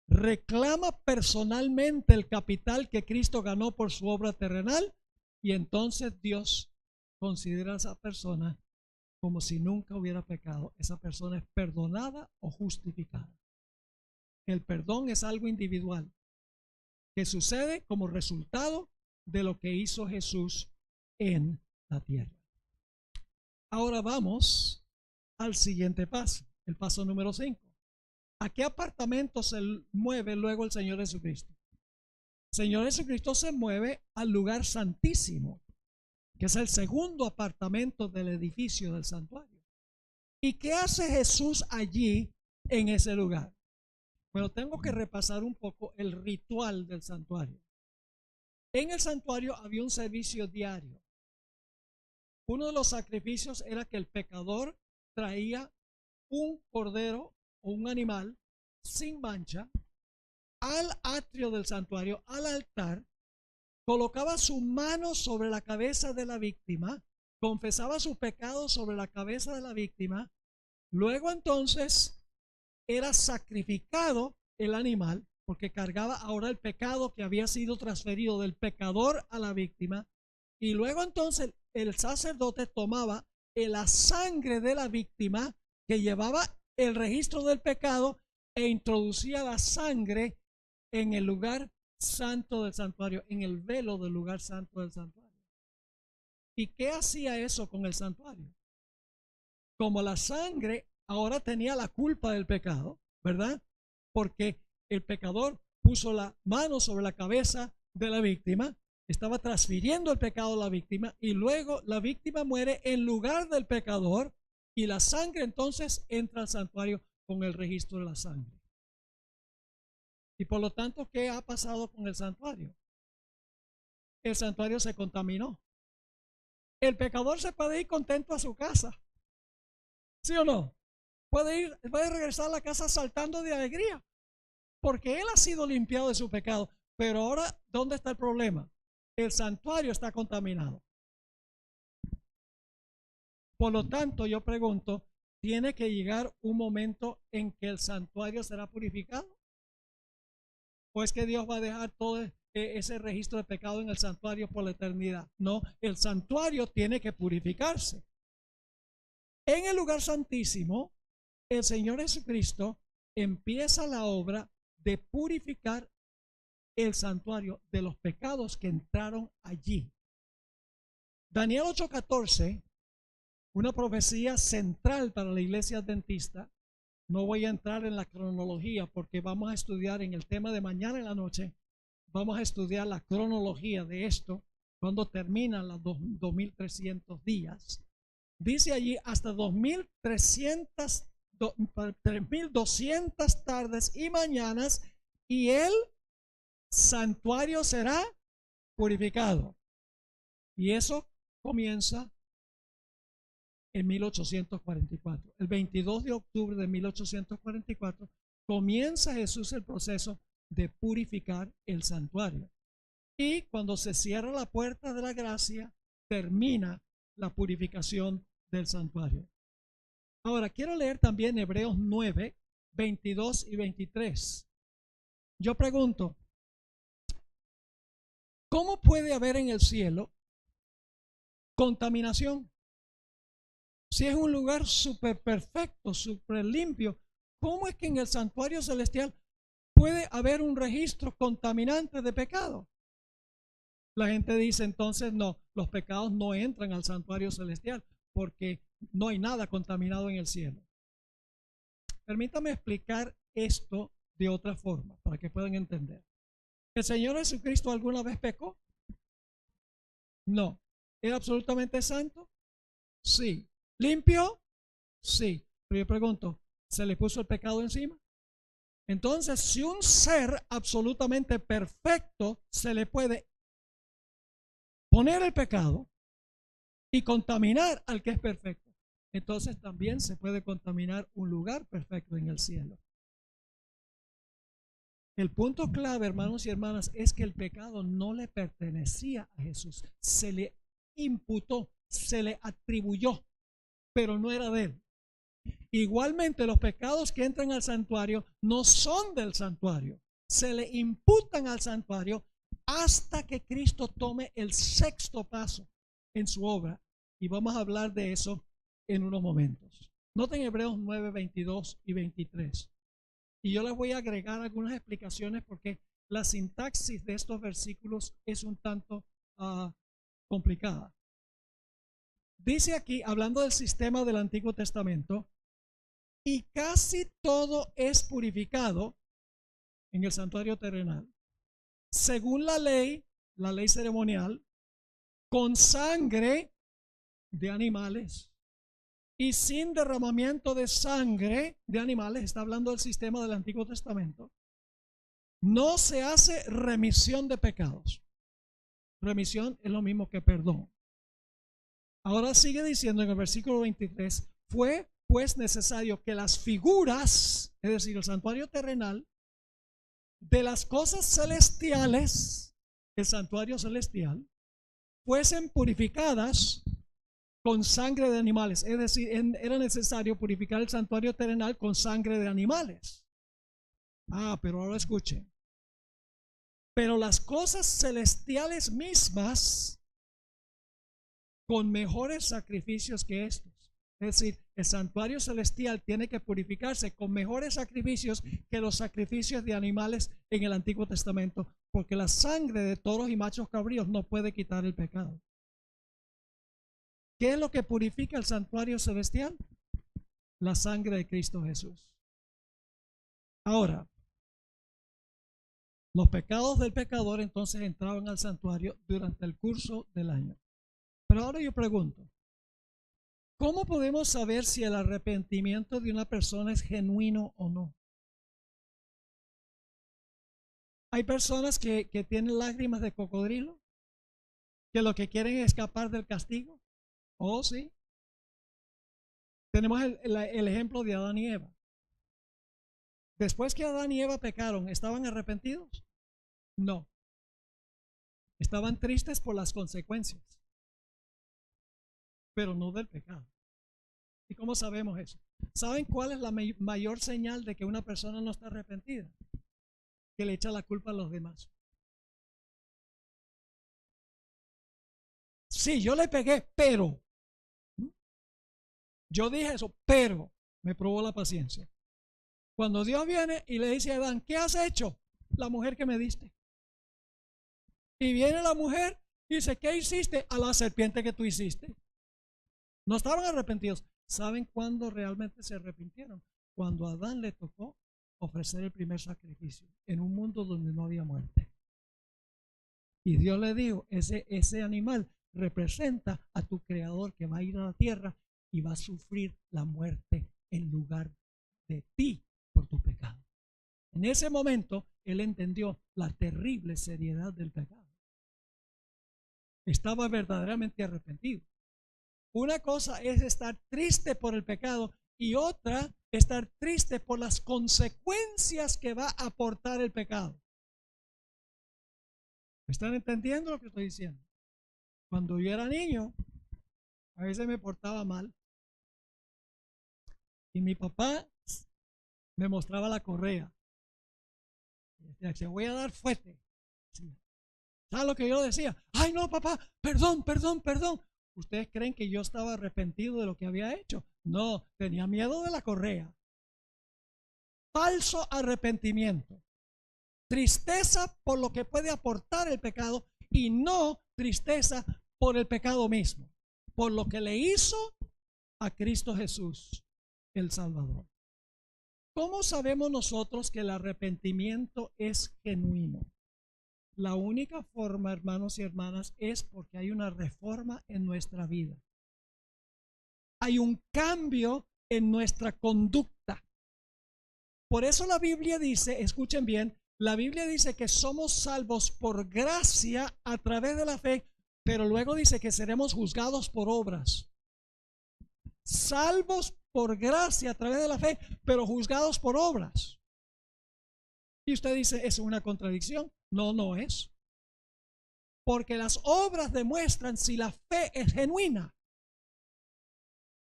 reclama personalmente el capital que Cristo ganó por su obra terrenal, y entonces Dios considera a esa persona como si nunca hubiera pecado. Esa persona es perdonada o justificada. El perdón es algo individual que sucede como resultado de lo que hizo Jesús en la tierra. Ahora vamos al siguiente paso, el paso número 5. ¿A qué apartamento se mueve luego el Señor Jesucristo? El Señor Jesucristo se mueve al lugar santísimo, que es el segundo apartamento del edificio del santuario. ¿Y qué hace Jesús allí en ese lugar? Bueno, tengo que repasar un poco el ritual del santuario. En el santuario había un servicio diario. Uno de los sacrificios era que el pecador traía un cordero o un animal sin mancha al atrio del santuario, al altar, colocaba su mano sobre la cabeza de la víctima, confesaba su pecado sobre la cabeza de la víctima, luego entonces era sacrificado el animal, porque cargaba ahora el pecado que había sido transferido del pecador a la víctima, y luego entonces el sacerdote tomaba la sangre de la víctima que llevaba el registro del pecado e introducía la sangre en el lugar santo del santuario, en el velo del lugar santo del santuario. ¿Y qué hacía eso con el santuario? Como la sangre ahora tenía la culpa del pecado, ¿verdad? Porque el pecador puso la mano sobre la cabeza de la víctima, estaba transfiriendo el pecado a la víctima, y luego la víctima muere en lugar del pecador, y la sangre entonces entra al santuario con el registro de la sangre. Y por lo tanto, ¿qué ha pasado con el santuario? El santuario se contaminó. El pecador se puede ir contento a su casa, ¿sí o no? Puede regresar a la casa saltando de alegría, porque él ha sido limpiado de su pecado. Pero ahora, ¿dónde está el problema? El santuario está contaminado. Por lo tanto, yo pregunto, ¿tiene que llegar un momento en que el santuario será purificado? ¿O es que Dios va a dejar todo ese registro de pecado en el santuario por la eternidad? No, el santuario tiene que purificarse. En el lugar santísimo, el Señor Jesucristo empieza la obra de purificar el santuario de los pecados que entraron allí. Daniel 8:14, una profecía central para la iglesia adventista. No voy a entrar en la cronología porque vamos a estudiar en el tema de mañana en la noche. Vamos a estudiar la cronología de esto cuando terminan los 2300 días. Dice allí hasta 3200 tardes y mañanas, y el santuario será purificado. Y eso comienza en 1844. El 22 de octubre de 1844 comienza Jesús el proceso de purificar el santuario. Y cuando se cierra la puerta de la gracia, termina la purificación del santuario. Ahora, quiero leer también Hebreos 9, 22 y 23. Yo pregunto, ¿cómo puede haber en el cielo contaminación? Si es un lugar súper perfecto, súper limpio, ¿cómo es que en el santuario celestial puede haber un registro contaminante de pecado? La gente dice entonces, no, los pecados no entran al santuario celestial porque no hay nada contaminado en el cielo. Permítame explicar esto de otra forma para que puedan entender. ¿El Señor Jesucristo alguna vez pecó? No. ¿Era absolutamente santo? Sí. ¿Limpio? Sí. Pero yo pregunto, ¿se le puso el pecado encima? Entonces, si un ser absolutamente perfecto se le puede poner el pecado y contaminar al que es perfecto, entonces también se puede contaminar un lugar perfecto en el cielo. El punto clave, hermanos y hermanas, es que el pecado no le pertenecía a Jesús. Se le imputó, se le atribuyó, pero no era de él. Igualmente, los pecados que entran al santuario no son del santuario. Se le imputan al santuario hasta que Cristo tome el sexto paso en su obra. Y vamos a hablar de eso en unos momentos. Noten Hebreos 9, 22 y 23. Y yo les voy a agregar algunas explicaciones porque la sintaxis de estos versículos es un tanto complicada. Dice aquí, hablando del sistema del Antiguo Testamento, y casi todo es purificado en el santuario terrenal, según la ley ceremonial, con sangre de animales y sin derramamiento de sangre de animales. Está hablando del sistema del Antiguo Testamento. No se hace remisión de pecados. Remisión es lo mismo que perdón. Ahora sigue diciendo en el versículo 23, fue pues necesario que las figuras, es decir, el santuario terrenal, de las cosas celestiales, el santuario celestial, fuesen purificadas con sangre de animales. Es decir, era necesario purificar el santuario terrenal con sangre de animales. Pero ahora escuchen. Pero las cosas celestiales mismas con mejores sacrificios que estos. Es decir, el santuario celestial tiene que purificarse con mejores sacrificios que los sacrificios de animales en el Antiguo Testamento, porque la sangre de toros y machos cabríos no puede quitar el pecado. ¿Qué es lo que purifica el santuario celestial? La sangre de Cristo Jesús. Ahora, los pecados del pecador entonces entraban al santuario durante el curso del año. Pero ahora yo pregunto, ¿cómo podemos saber si el arrepentimiento de una persona es genuino o no? Hay personas que tienen lágrimas de cocodrilo, que lo que quieren es escapar del castigo. Oh, sí. Tenemos el ejemplo de Adán y Eva. Después que Adán y Eva pecaron, ¿estaban arrepentidos? No. Estaban tristes por las consecuencias, pero no del pecado. ¿Y cómo sabemos eso? ¿Saben cuál es la mayor señal de que una persona no está arrepentida? Que le echa la culpa a los demás. Sí, yo le pegué, pero yo dije eso, pero me probó la paciencia. Cuando Dios viene y le dice a Adán, ¿qué has hecho? La mujer que me diste. Y viene la mujer y dice, ¿qué hiciste? A la serpiente que tú hiciste. No estaban arrepentidos. ¿Saben cuándo realmente se arrepintieron? Cuando a Adán le tocó ofrecer el primer sacrificio en un mundo donde no había muerte. Y Dios le dijo, ese animal representa a tu creador que va a ir a la tierra y va a sufrir la muerte en lugar de ti por tu pecado. En ese momento él entendió la terrible seriedad del pecado. Estaba verdaderamente arrepentido. Una cosa es estar triste por el pecado y otra estar triste por las consecuencias que va a aportar el pecado. ¿Me están entendiendo lo que estoy diciendo? Cuando yo era niño, a veces me portaba mal y mi papá me mostraba la correa. Decía, te voy a dar fuerte. ¿Sabes lo que yo decía? Ay, no, papá, perdón, perdón, perdón. ¿Ustedes creen que yo estaba arrepentido de lo que había hecho? No, tenía miedo de la correa. Falso arrepentimiento. Tristeza por lo que puede aportar el pecado y no tristeza por el pecado mismo, por lo que le hizo a Cristo Jesús, el Salvador. ¿Cómo sabemos nosotros que el arrepentimiento es genuino? La única forma, hermanos y hermanas, es porque hay una reforma en nuestra vida. Hay un cambio en nuestra conducta. Por eso la Biblia dice, escuchen bien, la Biblia dice que somos salvos por gracia a través de la fe, pero luego dice que seremos juzgados por obras. Salvos por gracia a través de la fe, pero juzgados por obras. Y usted dice, ¿es una contradicción? No, no es. Porque las obras demuestran si la fe es genuina.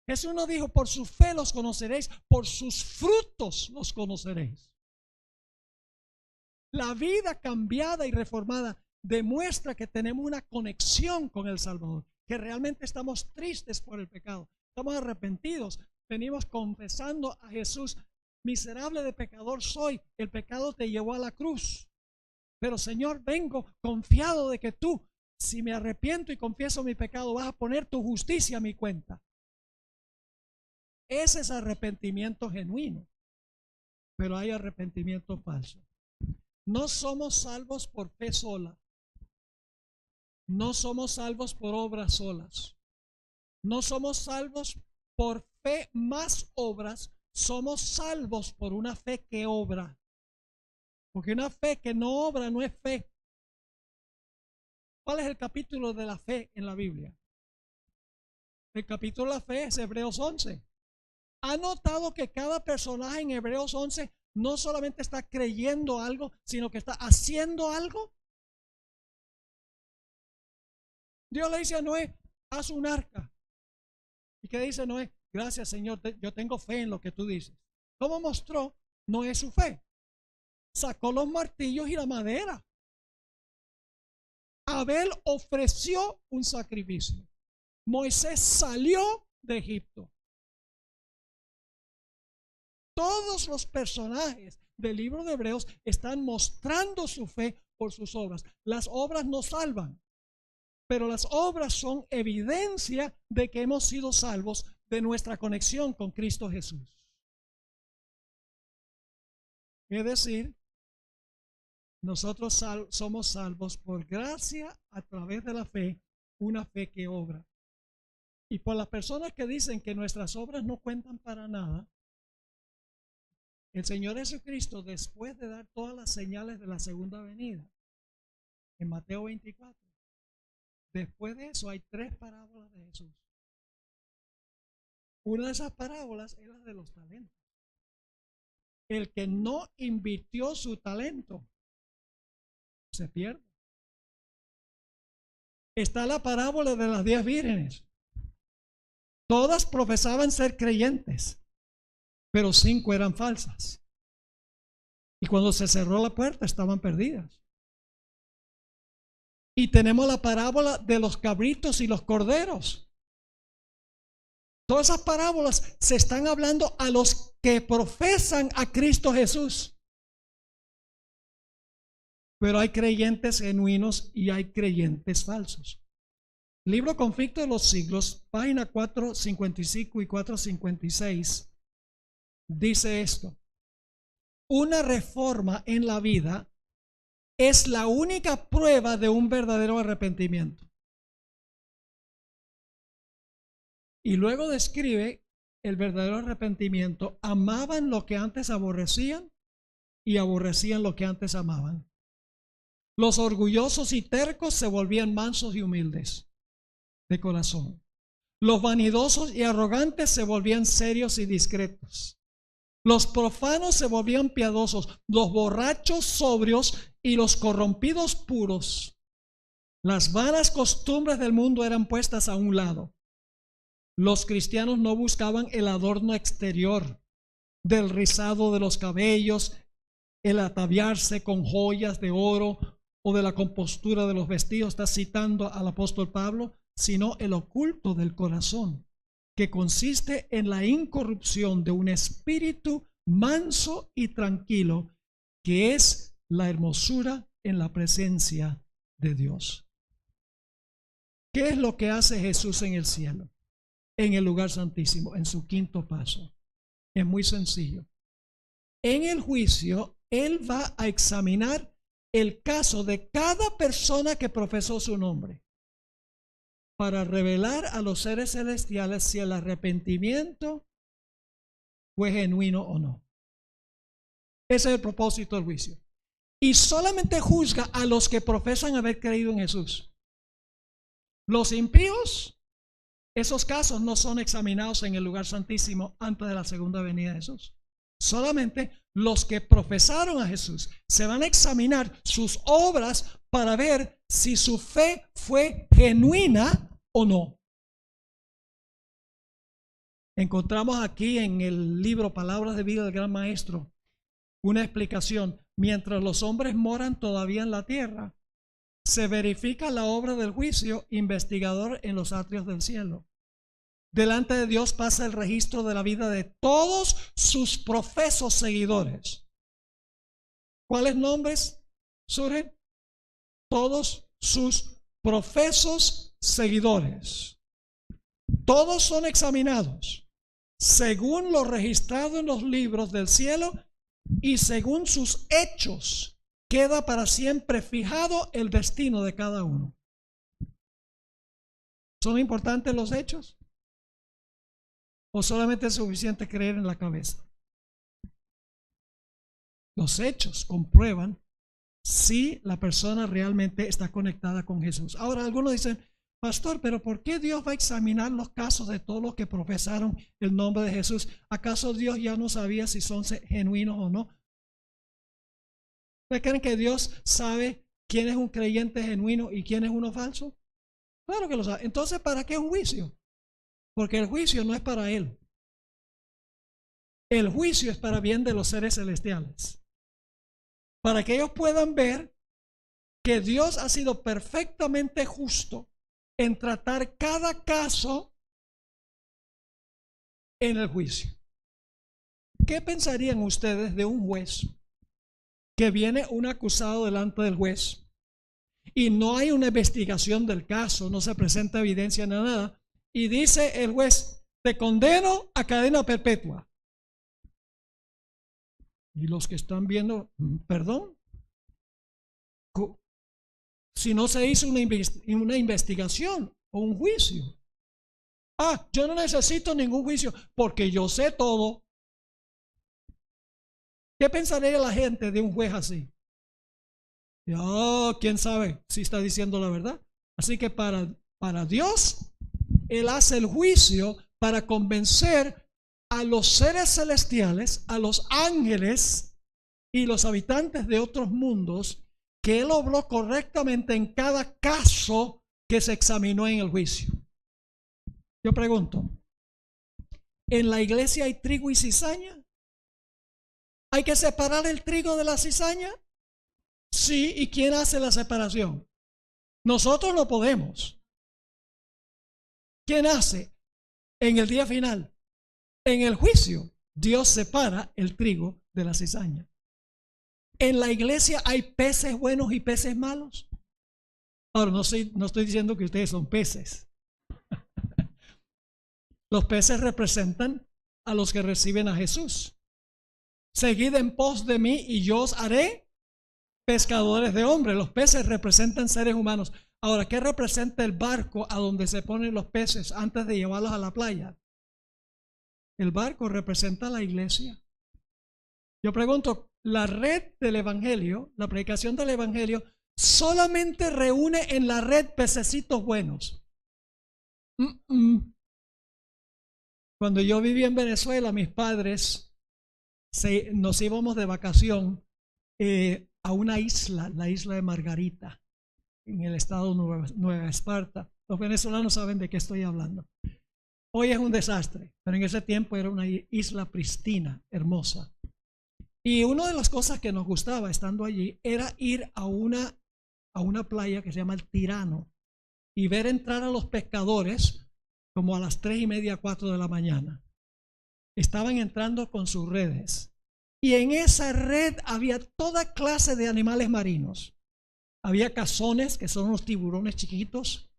Jesús nos dijo, por su fe los conoceréis, por sus frutos los conoceréis. La vida cambiada y reformada demuestra que tenemos una conexión con el Salvador, que realmente estamos tristes por el pecado, estamos arrepentidos, venimos confesando a Jesús, miserable de pecador soy, el pecado te llevó a la cruz, pero Señor, vengo confiado de que tú, si me arrepiento y confieso mi pecado, vas a poner tu justicia a mi cuenta. Ese es arrepentimiento genuino, pero hay arrepentimiento falso. No somos salvos por fe sola. No somos salvos por obras solas. No somos salvos por fe más obras. Somos salvos por una fe que obra. Porque una fe que no obra no es fe. ¿Cuál es el capítulo de la fe en la Biblia? El capítulo de la fe es Hebreos 11. ¿Ha notado que cada personaje en Hebreos 11 no solamente está creyendo algo, sino que está haciendo algo? Dios le dice a Noé, haz un arca. ¿Y qué dice Noé? Gracias, Señor, yo tengo fe en lo que tú dices. ¿Cómo mostró Noé su fe? Sacó los martillos y la madera. Abel ofreció un sacrificio. Moisés salió de Egipto. Todos los personajes del libro de Hebreos están mostrando su fe por sus obras. Las obras no salvan, pero las obras son evidencia de que hemos sido salvos de nuestra conexión con Cristo Jesús. Es decir, nosotros somos salvos por gracia a través de la fe, una fe que obra. Y por las personas que dicen que nuestras obras no cuentan para nada, el Señor Jesucristo, después de dar todas las señales de la segunda venida, en Mateo 24, después de eso hay 3 parábolas de Jesús. Una de esas parábolas es la de los talentos. El que no invirtió su talento se pierde. Está la parábola de las 10 vírgenes. Todas profesaban ser creyentes, pero 5 eran falsas. Y cuando se cerró la puerta estaban perdidas. Y tenemos la parábola de los cabritos y los corderos. Todas esas parábolas se están hablando a los que profesan a Cristo Jesús. Pero hay creyentes genuinos y hay creyentes falsos. Libro Conflicto de los Siglos, página 455 y 456, dice esto: una reforma en la vida es la única prueba de un verdadero arrepentimiento. Y luego describe el verdadero arrepentimiento. Amaban lo que antes aborrecían y aborrecían lo que antes amaban. Los orgullosos y tercos se volvían mansos y humildes de corazón. Los vanidosos y arrogantes se volvían serios y discretos. Los profanos se volvían piadosos, los borrachos sobrios y los corrompidos puros. Las vanas costumbres del mundo eran puestas a un lado. Los cristianos no buscaban el adorno exterior del rizado de los cabellos, el ataviarse con joyas de oro o de la compostura de los vestidos. Está citando al apóstol Pablo, sino el oculto del corazón, que consiste en la incorrupción de un espíritu manso y tranquilo, que es la hermosura en la presencia de Dios. ¿Qué es lo que hace Jesús en el cielo, en el lugar santísimo, en su quinto paso? Es muy sencillo. En el juicio, Él va a examinar el caso de cada persona que profesó su nombre, para revelar a los seres celestiales si el arrepentimiento fue genuino o no. Ese es el propósito del juicio. Y solamente juzga a los que profesan haber creído en Jesús. Los impíos, esos casos no son examinados en el lugar santísimo antes de la segunda venida de Jesús. Solamente los que profesaron a Jesús se van a examinar sus obras para ver si su fe fue genuina o no. Encontramos aquí en el libro Palabras de Vida del Gran Maestro una explicación. Mientras los hombres moran todavía en la tierra, se verifica la obra del juicio investigador en los atrios del cielo. Delante de Dios pasa el registro de la vida de todos sus profesos seguidores. ¿Cuáles nombres surgen? Todos sus profesos seguidores. Todos son examinados según lo registrado en los libros del cielo y según sus hechos queda para siempre fijado el destino de cada uno. ¿Son importantes los hechos? ¿O solamente es suficiente creer en la cabeza? Los hechos comprueban si la persona realmente está conectada con Jesús. Ahora algunos dicen, pastor, pero ¿por qué Dios va a examinar los casos de todos los que profesaron el nombre de Jesús? ¿Acaso Dios ya no sabía si son genuinos o no? ¿Ustedes creen que Dios sabe quién es un creyente genuino y quién es uno falso? Claro que lo sabe. Entonces, ¿para qué un juicio? Porque el juicio no es para Él. El juicio es para bien de los seres celestiales. Para que ellos puedan ver que Dios ha sido perfectamente justo en tratar cada caso en el juicio. ¿Qué pensarían ustedes de un juez que viene un acusado delante del juez y no hay una investigación del caso, no se presenta evidencia ni nada, y dice el juez, te condeno a cadena perpetua? Y los que están viendo, perdón, si no se hizo una investigación o un juicio. Yo no necesito ningún juicio porque yo sé todo. ¿Qué pensaría la gente de un juez así? ¿Quién sabe si está diciendo la verdad? Así que para Dios, Él hace el juicio para convencer a los seres celestiales, a los ángeles y los habitantes de otros mundos que Él obró correctamente en cada caso que se examinó en el juicio. Yo pregunto, ¿en la iglesia hay trigo y cizaña? ¿Hay que separar el trigo de la cizaña? Sí, ¿y quién hace la separación? Nosotros no podemos. ¿Quién hace? En el día final, en el juicio, Dios separa el trigo de la cizaña. ¿En la iglesia hay peces buenos y peces malos? Ahora, no estoy diciendo que ustedes son peces. Los peces representan a los que reciben a Jesús. Seguid en pos de mí y yo os haré pescadores de hombres. Los peces representan seres humanos. Ahora, ¿qué representa el barco a donde se ponen los peces antes de llevarlos a la playa? El barco representa la iglesia. Yo pregunto, la red del evangelio, la predicación del evangelio, solamente reúne en la red pececitos buenos. Cuando yo vivía en Venezuela, mis padres nos íbamos de vacación a una isla, la isla de Margarita, en el estado Nueva Esparta. Los venezolanos saben de qué estoy hablando. Hoy es un desastre, pero en ese tiempo era una isla pristina, hermosa. Y una de las cosas que nos gustaba estando allí era ir a una playa que se llama el Tirano y ver entrar a los pescadores como a las 3:30, 4 de la mañana. Estaban entrando con sus redes y en esa red había toda clase de animales marinos. Había cazones, que son unos tiburones chiquitos.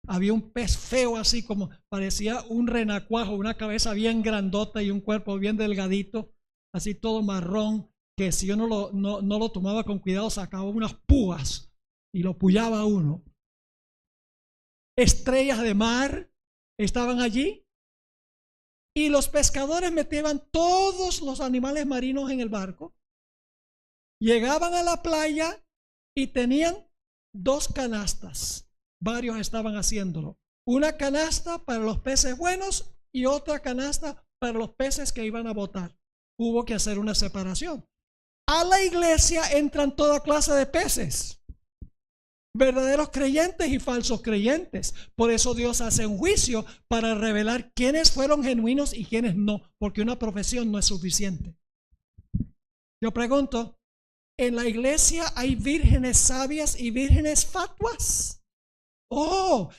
Había un pez feo así como parecía un renacuajo, una cabeza bien grandota y un cuerpo bien delgadito, así todo marrón, que si yo no lo tomaba con cuidado sacaba unas púas y lo pullaba a uno. Estrellas de mar estaban allí. Y los pescadores metían todos los animales marinos en el barco. Llegaban a la playa y tenían 2 canastas. Varios estaban haciéndolo. Una canasta para los peces buenos y otra canasta para los peces que iban a botar. Hubo que hacer una separación. A la iglesia entran toda clase de peces, verdaderos creyentes y falsos creyentes. Por eso Dios hace un juicio para revelar quiénes fueron genuinos y quiénes no, porque una profesión no es suficiente. Yo pregunto, ¿en la iglesia hay vírgenes sabias y vírgenes fatuas? Oh,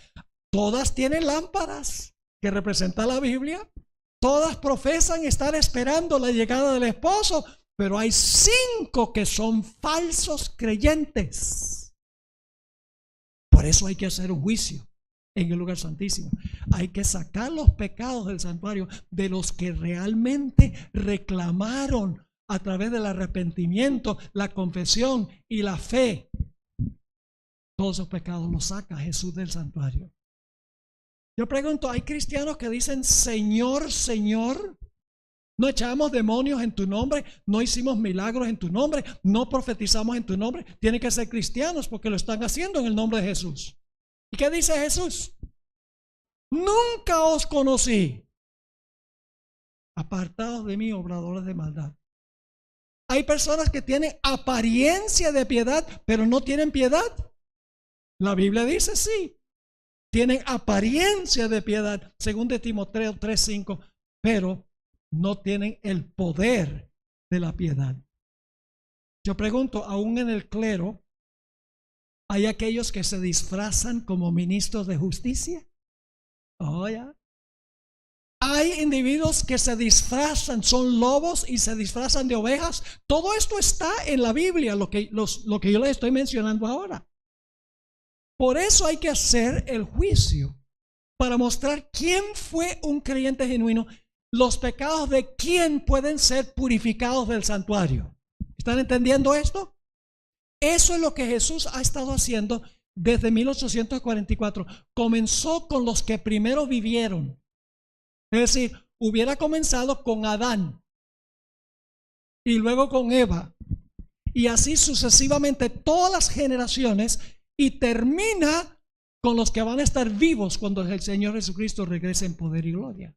todas tienen lámparas que representan la Biblia. Todas profesan estar esperando la llegada del esposo, pero hay 5 que son falsos creyentes. Por eso hay que hacer un juicio en el lugar santísimo. Hay que sacar los pecados del santuario de los que realmente reclamaron a través del arrepentimiento, la confesión y la fe. Todos esos pecados los saca Jesús del santuario. Yo pregunto, ¿hay cristianos que dicen Señor, Señor? No echamos demonios en tu nombre, no hicimos milagros en tu nombre, no profetizamos en tu nombre. Tienen que ser cristianos porque lo están haciendo en el nombre de Jesús. ¿Y qué dice Jesús? Nunca os conocí. Apartados de mí, obradores de maldad. Hay personas que tienen apariencia de piedad, pero no tienen piedad. La Biblia dice sí. Tienen apariencia de piedad, según de Timoteo 3:5, pero no tienen el poder de la piedad. Yo pregunto, aún en el clero, ¿hay aquellos que se disfrazan como ministros de justicia? Oh, ya. Hay individuos que se disfrazan, son lobos y se disfrazan de ovejas. Todo esto está en la Biblia, lo que yo les estoy mencionando ahora. Por eso hay que hacer el juicio para mostrar quién fue un creyente genuino. Los pecados de quién pueden ser purificados del santuario. ¿Están entendiendo esto? Eso es lo que Jesús ha estado haciendo desde 1844. Comenzó con los que primero vivieron. Es decir, hubiera comenzado con Adán y luego con Eva y así sucesivamente todas las generaciones, y termina con los que van a estar vivos cuando el Señor Jesucristo regrese en poder y gloria.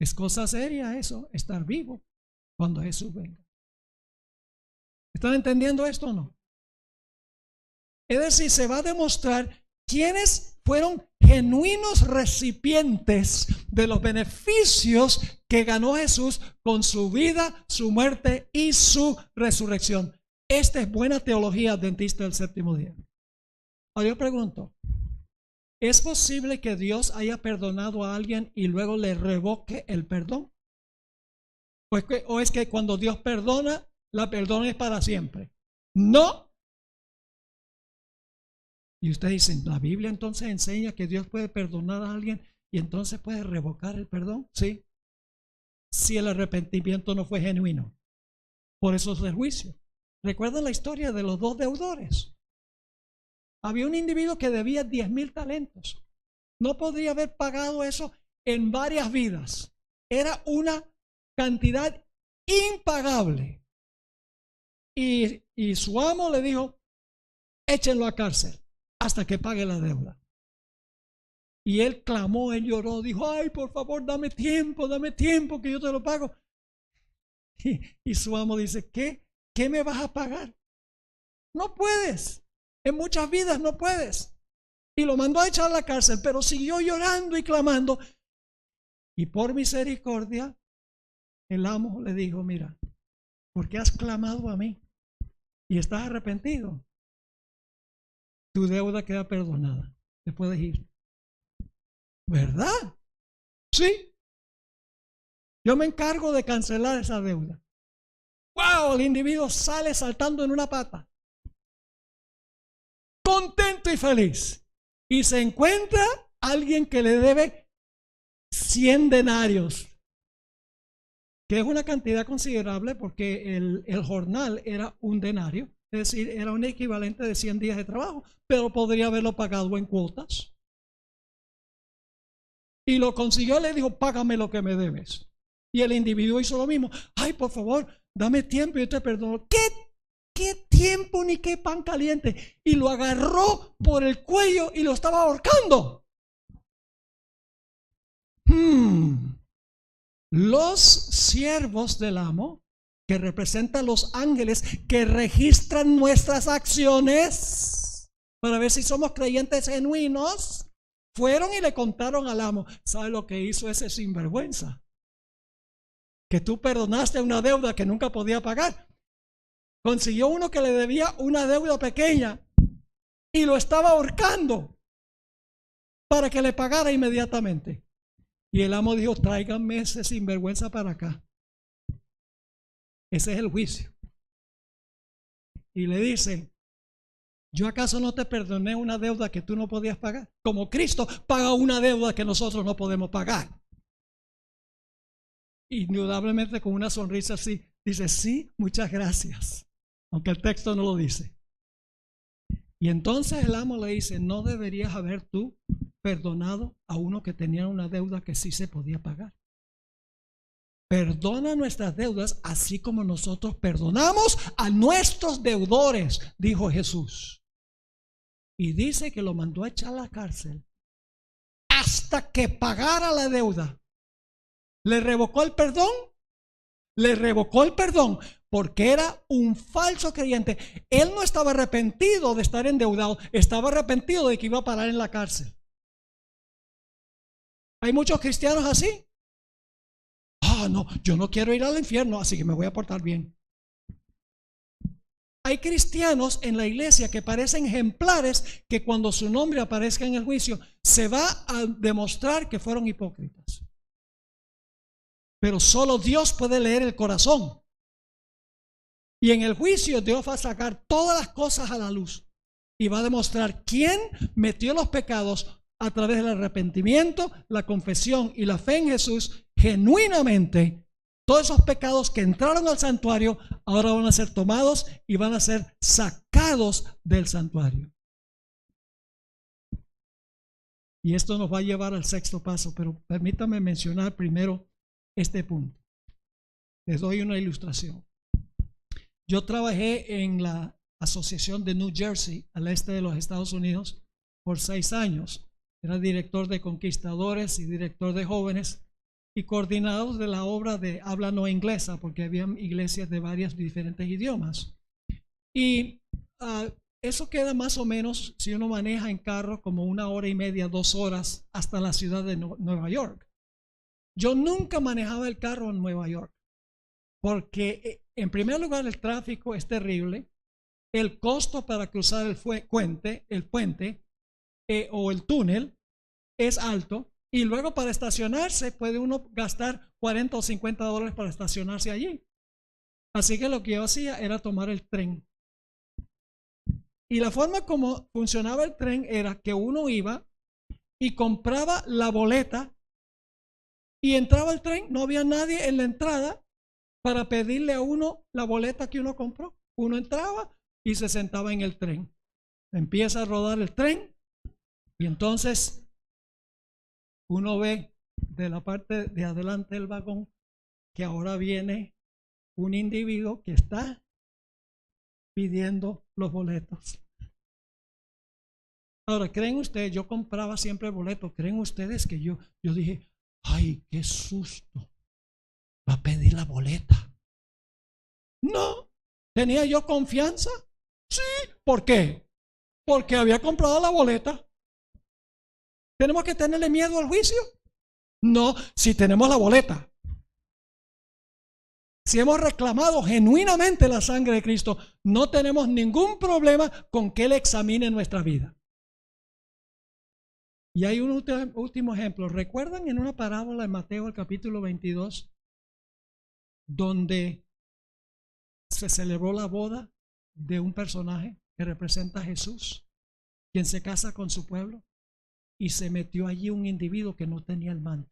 Es cosa seria eso, estar vivo cuando Jesús venga. ¿Están entendiendo esto o no? Es decir, se va a demostrar quiénes fueron genuinos recipientes de los beneficios que ganó Jesús con su vida, su muerte y su resurrección. Esta es buena teología adventista del séptimo día. Ahora yo pregunto, ¿es posible que Dios haya perdonado a alguien y luego le revoque el perdón? ¿O es que cuando Dios perdona, la perdona es para siempre? No. Y ustedes dicen, ¿la Biblia entonces enseña que Dios puede perdonar a alguien y entonces puede revocar el perdón? Sí. Si el arrepentimiento no fue genuino. Por eso es el juicio. ¿Recuerdan la historia de los 2 deudores? Había un individuo que debía 10,000 talentos. No podría haber pagado eso en varias vidas. Era una cantidad impagable. Y su amo le dijo, échenlo a cárcel hasta que pague la deuda. Y él clamó, él lloró, dijo, ay, por favor, dame tiempo que yo te lo pago. Y su amo dice, ¿qué me vas a pagar? No puedes. En muchas vidas no puedes. Y lo mandó a echar a la cárcel, pero siguió llorando y clamando. Y por misericordia, el amo le dijo, mira, porque has clamado a mí y estás arrepentido, tu deuda queda perdonada. Te puedes ir. ¿Verdad? Sí. Yo me encargo de cancelar esa deuda. ¡Wow! El individuo sale saltando en una pata, contento y feliz, y se encuentra alguien que le debe 100 denarios, que es una cantidad considerable porque el jornal era un denario, es decir, era un equivalente de 100 días de trabajo, pero podría haberlo pagado en cuotas. y lo consiguió. Le dijo: págame lo que me debes. Y el individuo hizo lo mismo. Ay, por favor, dame tiempo y yo te perdono. ¿Qué tiempo ni qué pan caliente? Y lo agarró por el cuello y lo estaba ahorcando. Los siervos del amo, que representan los ángeles que registran nuestras acciones para ver si somos creyentes genuinos, fueron y le contaron al amo: ¿sabe lo que hizo ese sinvergüenza? Que tú perdonaste una deuda que nunca podía pagar. Consiguió uno que le debía una deuda pequeña y lo estaba ahorcando para que le pagara inmediatamente. Y el amo dijo: tráiganme ese sinvergüenza para acá. Ese es el juicio. Y le dice: ¿yo acaso no te perdoné una deuda que tú no podías pagar? Como Cristo paga una deuda que nosotros no podemos pagar. Indudablemente con una sonrisa así, dice: sí, muchas gracias, aunque el texto no lo dice. Y entonces el amo le dice: ¿no deberías haber tú perdonado a uno que tenía una deuda que sí se podía pagar? Perdona nuestras deudas así como nosotros perdonamos a nuestros deudores, dijo Jesús. Y dice que lo mandó a echar a la cárcel hasta que pagara la deuda. ¿Le revocó el perdón? Le revocó el perdón porque era un falso creyente. Él no estaba arrepentido de estar endeudado, estaba arrepentido de que iba a parar en la cárcel. Hay muchos cristianos así. No, yo no quiero ir al infierno, así que me voy a portar bien. Hay cristianos en la iglesia que parecen ejemplares, que cuando su nombre aparezca en el juicio se va a demostrar que fueron hipócritas. Pero solo Dios puede leer el corazón. Y en el juicio Dios va a sacar todas las cosas a la luz y va a demostrar quién metió los pecados a través del arrepentimiento, la confesión y la fe en Jesús genuinamente. Todos esos pecados que entraron al santuario ahora van a ser tomados y van a ser sacados del santuario. Y esto nos va a llevar al sexto paso, pero permítame mencionar primero este punto. Les doy una ilustración. Yo trabajé en la Asociación de New Jersey, al este de los Estados Unidos, por 6 años. Era director de conquistadores y director de jóvenes y coordinador de la obra de habla no inglesa, porque había iglesias de varios diferentes idiomas. Y eso queda más o menos, si uno maneja en carro, como 1 hora y media, 2 horas hasta la ciudad de Nueva York. Yo nunca manejaba el carro en Nueva York, porque en primer lugar el tráfico es terrible, el costo para cruzar el puente o el túnel es alto, y luego para estacionarse puede uno gastar $40 o $50 para estacionarse allí. Así que lo que yo hacía era tomar el tren. Y la forma como funcionaba el tren era que uno iba y compraba la boleta y entraba al tren, no había nadie en la entrada para pedirle a uno la boleta que uno compró. Uno entraba y se sentaba en el tren. Empieza a rodar el tren y entonces uno ve de la parte de adelante del vagón que ahora viene un individuo que está pidiendo los boletos. Ahora, ¿creen ustedes? Yo compraba siempre boletos. ¿Creen ustedes que yo dije: ay, qué susto, va a pedir la boleta? No. ¿Tenía yo confianza? Sí. ¿Por qué? Porque había comprado la boleta. ¿Tenemos que tenerle miedo al juicio? No, si tenemos la boleta. Si hemos reclamado genuinamente la sangre de Cristo, no tenemos ningún problema con que Él examine nuestra vida. Y hay un último ejemplo. ¿Recuerdan en una parábola en Mateo, el capítulo 22, donde se celebró la boda de un personaje que representa a Jesús, quien se casa con su pueblo, y se metió allí un individuo que no tenía el manto?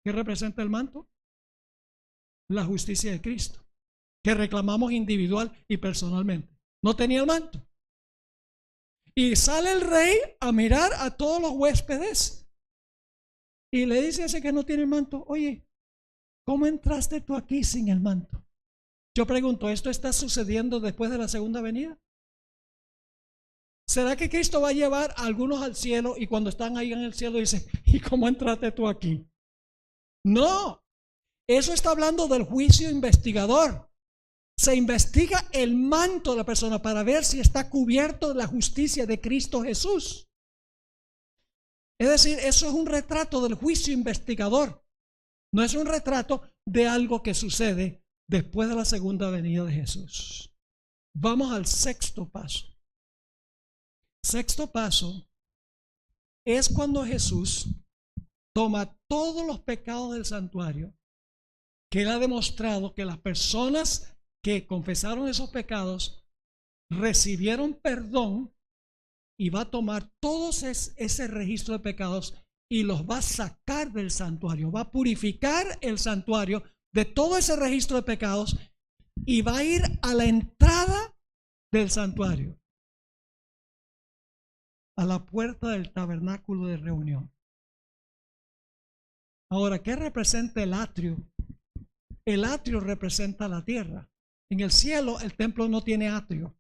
¿Qué representa el manto? La justicia de Cristo, que reclamamos individual y personalmente. No tenía el manto. Y sale el rey a mirar a todos los huéspedes y le dice a ese que no tiene manto: oye, ¿cómo entraste tú aquí sin el manto? Yo pregunto, ¿esto está sucediendo después de la segunda venida? ¿Será que Cristo va a llevar a algunos al cielo y cuando están ahí en el cielo dice: ¿y cómo entraste tú aquí? No, eso está hablando del juicio investigador. Se investiga el manto de la persona para ver si está cubierto de la justicia de Cristo Jesús. Es decir, eso es un retrato del juicio investigador. No es un retrato de algo que sucede después de la segunda venida de Jesús. Vamos al sexto paso. Sexto paso es cuando Jesús toma todos los pecados del santuario, que él ha demostrado que las personas que confesaron esos pecados recibieron perdón, y va a tomar todos ese registro de pecados y los va a sacar del santuario, va a purificar el santuario de todo ese registro de pecados y va a ir a la entrada del santuario, a la puerta del tabernáculo de reunión. Ahora, ¿qué representa el atrio? El atrio representa la tierra. En el cielo el templo no tiene atrio,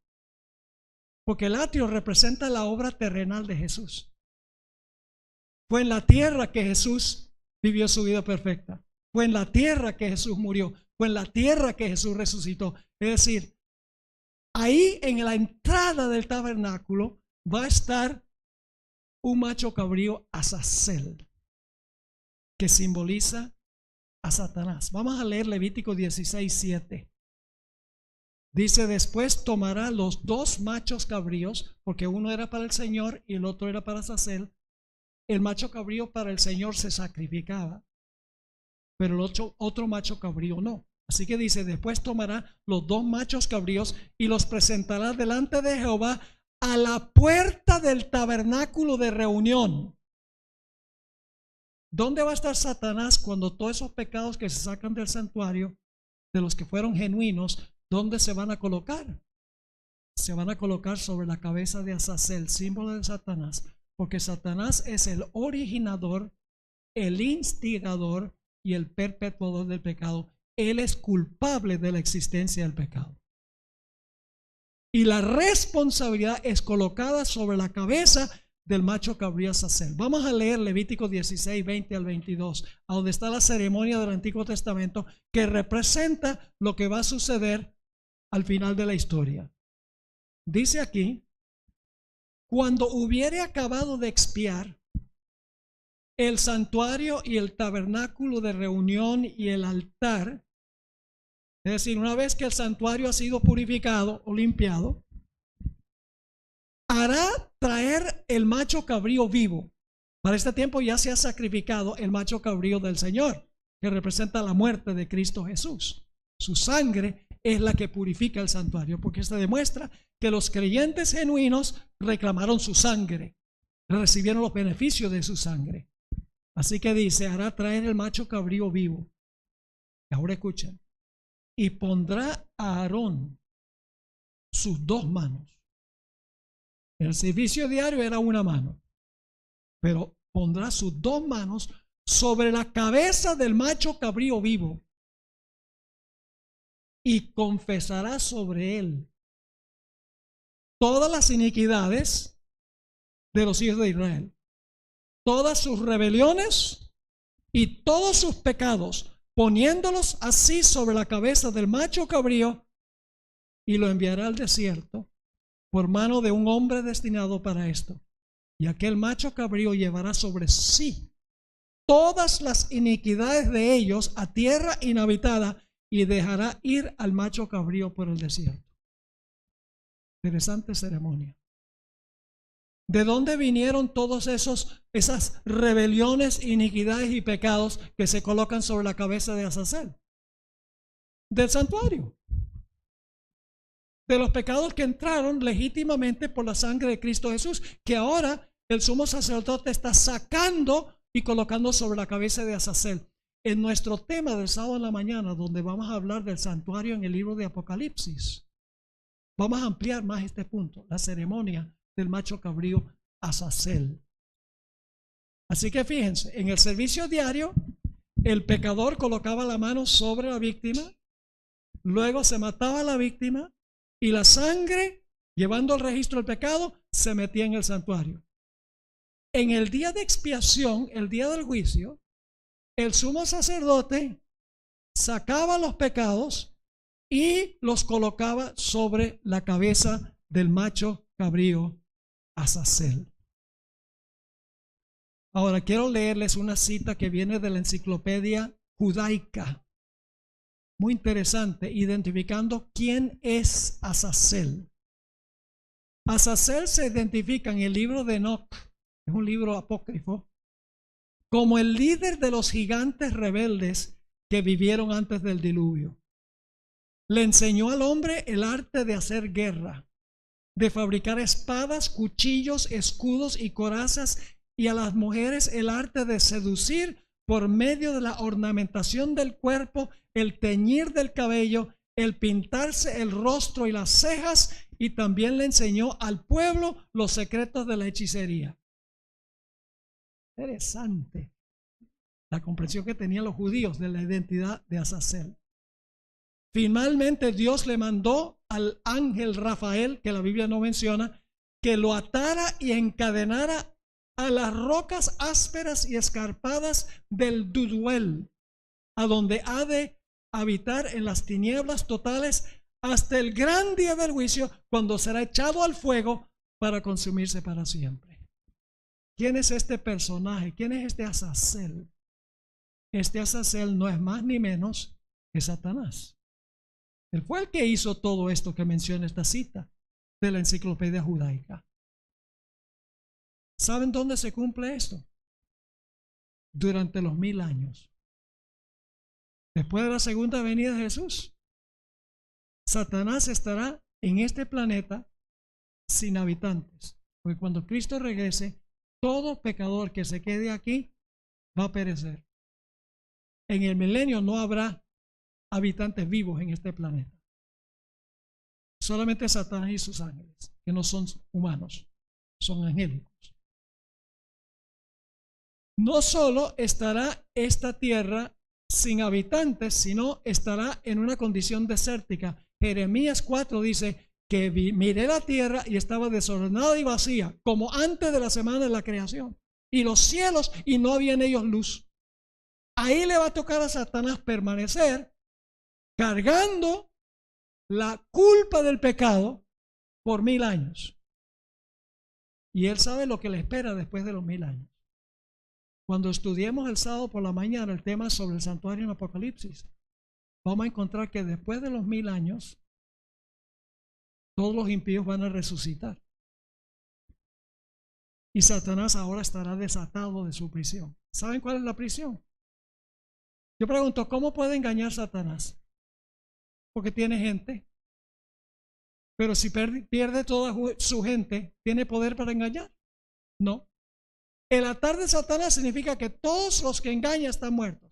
porque el atrio representa la obra terrenal de Jesús. Fue en la tierra que Jesús vivió su vida perfecta. Fue en la tierra que Jesús murió. Fue en la tierra que Jesús resucitó. Es decir, ahí en la entrada del tabernáculo va a estar un macho cabrío Azazel, que simboliza a Satanás. Vamos a leer Levítico 16:7. Dice: después tomará los dos machos cabríos, porque uno era para el Señor y el otro era para Azazel. El macho cabrío para el Señor se sacrificaba, pero el otro macho cabrío no. Así que dice: después tomará los dos machos cabríos y los presentará delante de Jehová a la puerta del tabernáculo de reunión. ¿Dónde va a estar Satanás cuando todos esos pecados que se sacan del santuario, de los que fueron genuinos, dónde se van a colocar? Se van a colocar sobre la cabeza de Azazel, símbolo de Satanás, porque Satanás es el originador, el instigador y el perpetuador del pecado. Él es culpable de la existencia del pecado. Y la responsabilidad es colocada sobre la cabeza del macho cabrío Azazel. Vamos a leer Levítico 16:20 al 22, a donde está la ceremonia del Antiguo Testamento que representa lo que va a suceder al final de la historia. Dice aquí: cuando hubiere acabado de expiar el santuario y el tabernáculo de reunión y el altar, es decir, una vez que el santuario ha sido purificado o limpiado, hará traer el macho cabrío vivo. Para este tiempo ya se ha sacrificado el macho cabrío del Señor, que representa la muerte de Cristo Jesús. Su sangre es la que purifica el santuario, porque se demuestra que los creyentes genuinos reclamaron su sangre, recibieron los beneficios de su sangre. Así que dice: hará traer el macho cabrío vivo. Y ahora escuchen: y pondrá a Aarón sus dos manos. El servicio diario era una mano, pero pondrá sus dos manos sobre la cabeza del macho cabrío vivo y confesará sobre él todas las iniquidades de los hijos de Israel, todas sus rebeliones y todos sus pecados, poniéndolos así sobre la cabeza del macho cabrío, y lo enviará al desierto por mano de un hombre destinado para esto. Y aquel macho cabrío llevará sobre sí todas las iniquidades de ellos a tierra inhabitada y dejará ir al macho cabrío por el desierto. Interesante ceremonia. ¿De dónde vinieron todos esas rebeliones, iniquidades y pecados que se colocan sobre la cabeza de Azazel? Del santuario. De los pecados que entraron legítimamente por la sangre de Cristo Jesús, que ahora el sumo sacerdote está sacando y colocando sobre la cabeza de Azazel. En nuestro tema del sábado en la mañana, donde vamos a hablar del santuario en el libro de Apocalipsis, vamos a ampliar más este punto, la ceremonia del macho cabrío Azazel. Así que fíjense, en el servicio diario, el pecador colocaba la mano sobre la víctima, luego se mataba a la víctima y la sangre, llevando el registro del pecado, se metía en el santuario. En el día de expiación, el día del juicio, el sumo sacerdote sacaba los pecados y los colocaba sobre la cabeza del macho cabrío Azazel. Ahora quiero leerles una cita que viene de la enciclopedia judaica. Muy interesante, identificando quién es Azazel. Azazel se identifica en el libro de Enoc, es un libro apócrifo, como el líder de los gigantes rebeldes que vivieron antes del diluvio. Le enseñó al hombre el arte de hacer guerra, de fabricar espadas, cuchillos, escudos y corazas, y a las mujeres el arte de seducir por medio de la ornamentación del cuerpo, el teñir del cabello, el pintarse el rostro y las cejas, y también le enseñó al pueblo los secretos de la hechicería. Interesante la comprensión que tenían los judíos de la identidad de Azazel. Finalmente Dios le mandó al ángel Rafael, que la Biblia no menciona, que lo atara y encadenara a las rocas ásperas y escarpadas del Duduel, a donde ha de habitar en las tinieblas totales hasta el gran día del juicio, cuando será echado al fuego para consumirse para siempre. ¿Quién es este personaje? ¿Quién es este Azazel? Este Azazel no es más ni menos que Satanás. Él fue el que hizo todo esto que menciona esta cita de la enciclopedia judaica. ¿Saben dónde se cumple esto? Durante los 1000 años. Después de la segunda venida de Jesús, Satanás estará en este planeta sin habitantes. Porque cuando Cristo regrese, todo pecador que se quede aquí va a perecer. En el milenio no habrá habitantes vivos en este planeta. Solamente Satanás y sus ángeles, que no son humanos, son angélicos. No solo estará esta tierra sin habitantes, sino estará en una condición desértica. Jeremías 4 dice que miré la tierra y estaba desordenada y vacía, como antes de la semana de la creación, y los cielos, y no había en ellos luz. Ahí le va a tocar a Satanás permanecer cargando la culpa del pecado por 1000 años. Y él sabe lo que le espera después de los 1000 años. Cuando estudiemos el sábado por la mañana el tema sobre el santuario en Apocalipsis, vamos a encontrar que después de los 1000 años, todos los impíos van a resucitar. Y Satanás ahora estará desatado de su prisión. ¿Saben cuál es la prisión? Yo pregunto, ¿cómo puede engañar Satanás? Porque tiene gente. Pero si pierde toda su gente, ¿tiene poder para engañar? No. El atar de Satanás significa que todos los que engañan están muertos.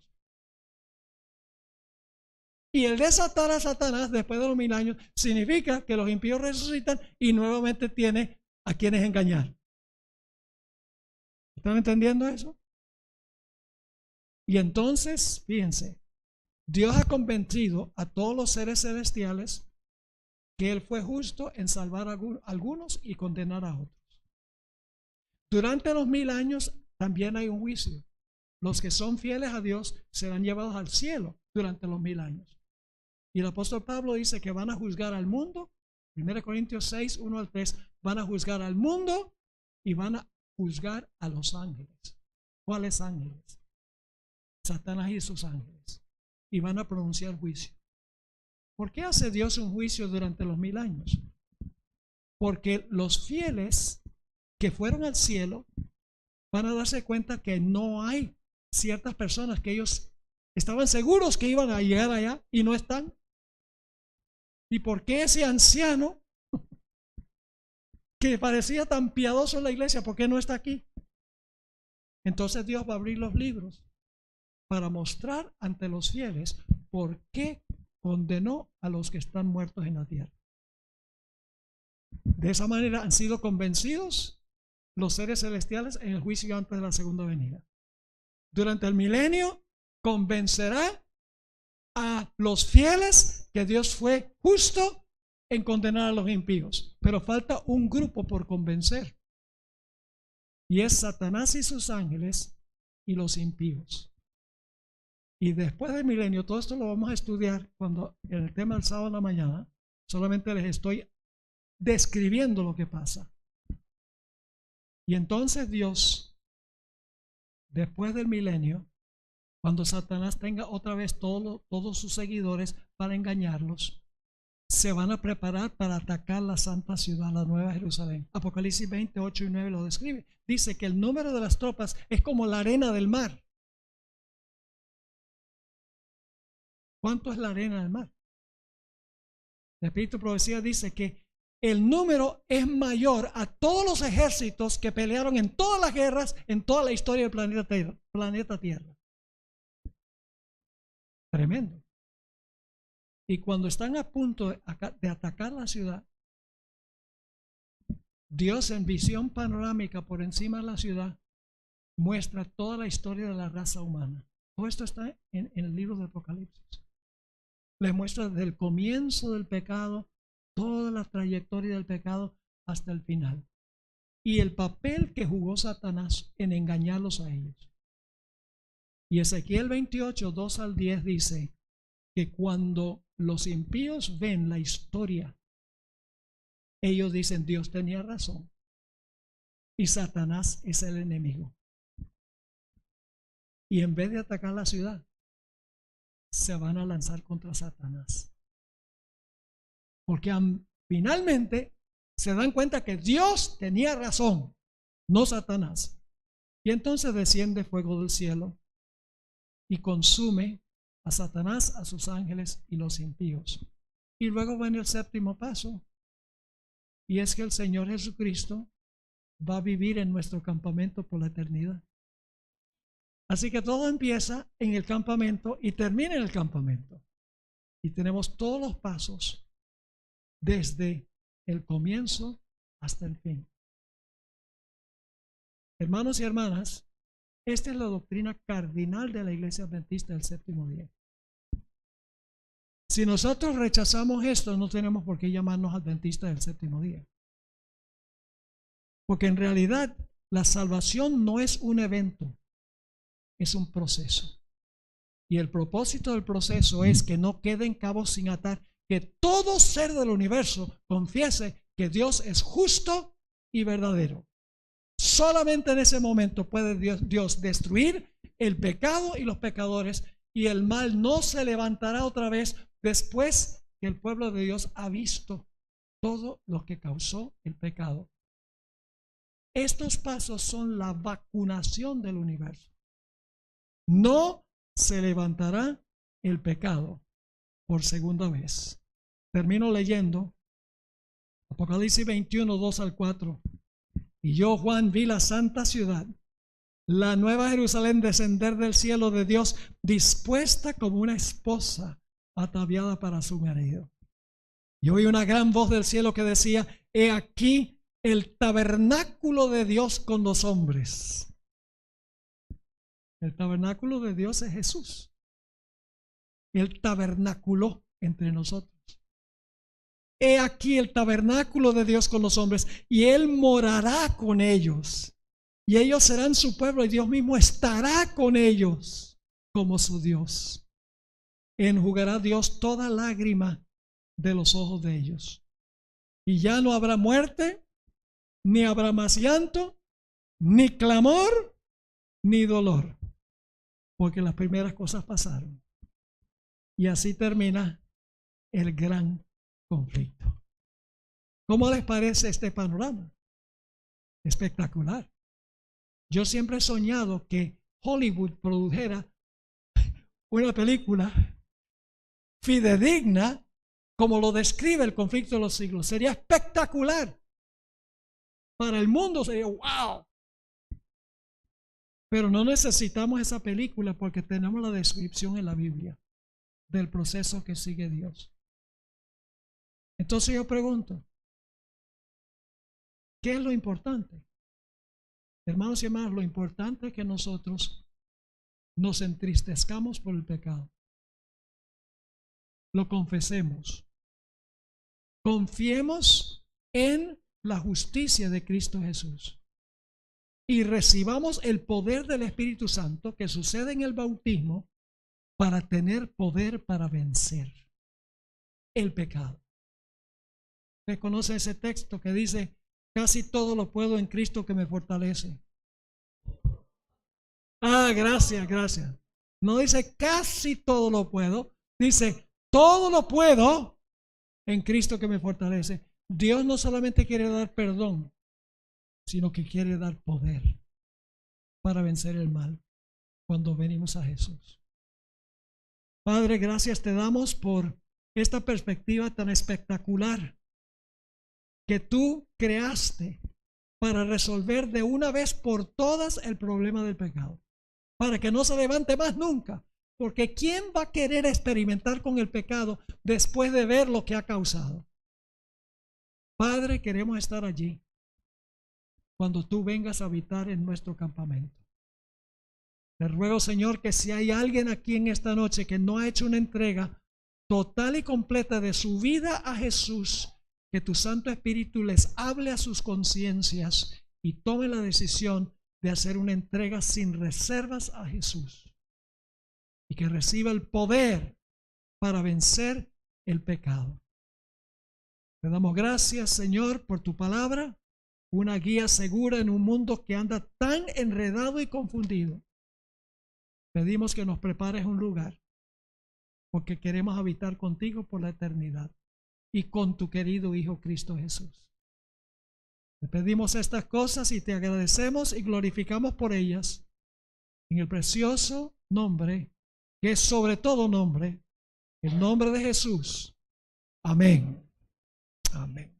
Y el desatar a Satanás después de los 1000 años significa que los impíos resucitan y nuevamente tiene a quienes engañar. ¿Están entendiendo eso? Y entonces, fíjense, Dios ha convencido a todos los seres celestiales que Él fue justo en salvar a algunos y condenar a otros. Durante los 1000 años también hay un juicio. Los que son fieles a Dios serán llevados al cielo durante los 1000 años. Y el apóstol Pablo dice que van a juzgar al mundo. 1 Corintios 6, 1 al 3, van a juzgar al mundo y van a juzgar a los ángeles. ¿Cuáles ángeles? Satanás y sus ángeles. Y van a pronunciar juicio. ¿Por qué hace Dios un juicio durante los 1000 años? Porque los fieles que fueron al cielo van a darse cuenta que no hay ciertas personas que ellos estaban seguros que iban a llegar allá y no están. ¿Y por qué ese anciano que parecía tan piadoso en la iglesia, por qué no está aquí? Entonces Dios va a abrir los libros para mostrar ante los fieles por qué condenó a los que están muertos en la tierra. De esa manera han sido convencidos los seres celestiales en el juicio antes de la segunda venida. Durante el milenio convencerá a los fieles que Dios fue justo en condenar a los impíos. Pero falta un grupo por convencer. Y es Satanás y sus ángeles y los impíos. Y después del milenio, todo esto lo vamos a estudiar cuando en el tema del sábado en la mañana. Solamente les estoy describiendo lo que pasa. Y entonces Dios, después del milenio, cuando Satanás tenga otra vez todos sus seguidores para engañarlos, se van a preparar para atacar la santa ciudad, la Nueva Jerusalén. Apocalipsis 28 y 9 lo describe. Dice que el número de las tropas es como la arena del mar. ¿Cuánto es la arena del mar? El Espíritu de Profecía dice que el número es mayor a todos los ejércitos que pelearon en todas las guerras, en toda la historia del planeta Tierra. Tremendo. Y cuando están a punto de atacar la ciudad, Dios en visión panorámica por encima de la ciudad muestra toda la historia de la raza humana. Todo esto está en el libro de Apocalipsis. Les muestra desde el comienzo del pecado, toda la trayectoria del pecado hasta el final. Y el papel que jugó Satanás en engañarlos a ellos. Y Ezequiel 28, 2 al 10 dice que cuando los impíos ven la historia, ellos dicen Dios tenía razón y Satanás es el enemigo. Y en vez de atacar la ciudad, se van a lanzar contra Satanás. Porque finalmente se dan cuenta que Dios tenía razón, no Satanás. Y entonces desciende fuego del cielo y consume a Satanás, a sus ángeles y los impíos. Y luego viene el séptimo paso, y es que el Señor Jesucristo va a vivir en nuestro campamento por la eternidad. Así que todo empieza en el campamento y termina en el campamento. Y tenemos todos los pasos desde el comienzo hasta el fin. Hermanos y hermanas, esta es la doctrina cardinal de la Iglesia Adventista del séptimo día. Si nosotros rechazamos esto, no tenemos por qué llamarnos adventistas del séptimo día. Porque en realidad la salvación no es un evento, es un proceso. Y el propósito del proceso es que no queden cabos sin atar, que todo ser del universo confiese que Dios es justo y verdadero. Solamente en ese momento puede Dios destruir el pecado y los pecadores, y el mal no se levantará otra vez después que el pueblo de Dios ha visto todo lo que causó el pecado. Estos pasos son la vacunación del universo. No se levantará el pecado por segunda vez. Termino leyendo Apocalipsis 21, 2 al 4. Y yo, Juan, vi la santa ciudad, la nueva Jerusalén, descender del cielo de Dios, dispuesta como una esposa ataviada para su marido. Y oí una gran voz del cielo que decía: he aquí el tabernáculo de Dios con los hombres. El tabernáculo de Dios es Jesús. Él tabernaculó entre nosotros. He aquí el tabernáculo de Dios con los hombres, y Él morará con ellos. Y ellos serán su pueblo, y Dios mismo estará con ellos como su Dios. Enjugará Dios toda lágrima de los ojos de ellos. Y ya no habrá muerte, ni habrá más llanto, ni clamor, ni dolor, porque las primeras cosas pasaron. Y así termina el gran conflicto. ¿Cómo les parece este panorama? Espectacular. Yo siempre he soñado que Hollywood produjera una película fidedigna como lo describe el conflicto de los siglos. Sería espectacular. Para el mundo sería wow. Pero no necesitamos esa película porque tenemos la descripción en la Biblia del proceso que sigue Dios. Entonces yo pregunto, ¿Qué es lo importante? Hermanos y hermanas, lo importante es que nosotros nos entristezcamos por el pecado. Lo confesemos. Confiemos en la justicia de Cristo Jesús. Y recibamos el poder del Espíritu Santo que sucede en el bautismo para tener poder para vencer el pecado. ¿Usted conoce ese texto que dice, casi todo lo puedo en Cristo que me fortalece? Gracias, gracias. No dice casi todo lo puedo, dice todo lo puedo en Cristo que me fortalece. Dios no solamente quiere dar perdón, sino que quiere dar poder para vencer el mal cuando venimos a Jesús. Padre, gracias te damos por esta perspectiva tan espectacular que tú creaste para resolver de una vez por todas el problema del pecado, para que no se levante más nunca, porque ¿quién va a querer experimentar con el pecado después de ver lo que ha causado? Padre, queremos estar allí cuando tú vengas a habitar en nuestro campamento. Te ruego, Señor, que si hay alguien aquí en esta noche que no ha hecho una entrega total y completa de su vida a Jesús, que tu Santo Espíritu les hable a sus conciencias y tome la decisión de hacer una entrega sin reservas a Jesús y que reciba el poder para vencer el pecado. Te damos gracias, Señor, por tu palabra, una guía segura en un mundo que anda tan enredado y confundido. Pedimos que nos prepares un lugar, porque queremos habitar contigo por la eternidad y con tu querido Hijo Cristo Jesús. Te pedimos estas cosas y te agradecemos y glorificamos por ellas en el precioso nombre, que es sobre todo nombre, el nombre de Jesús. Amén. Amén.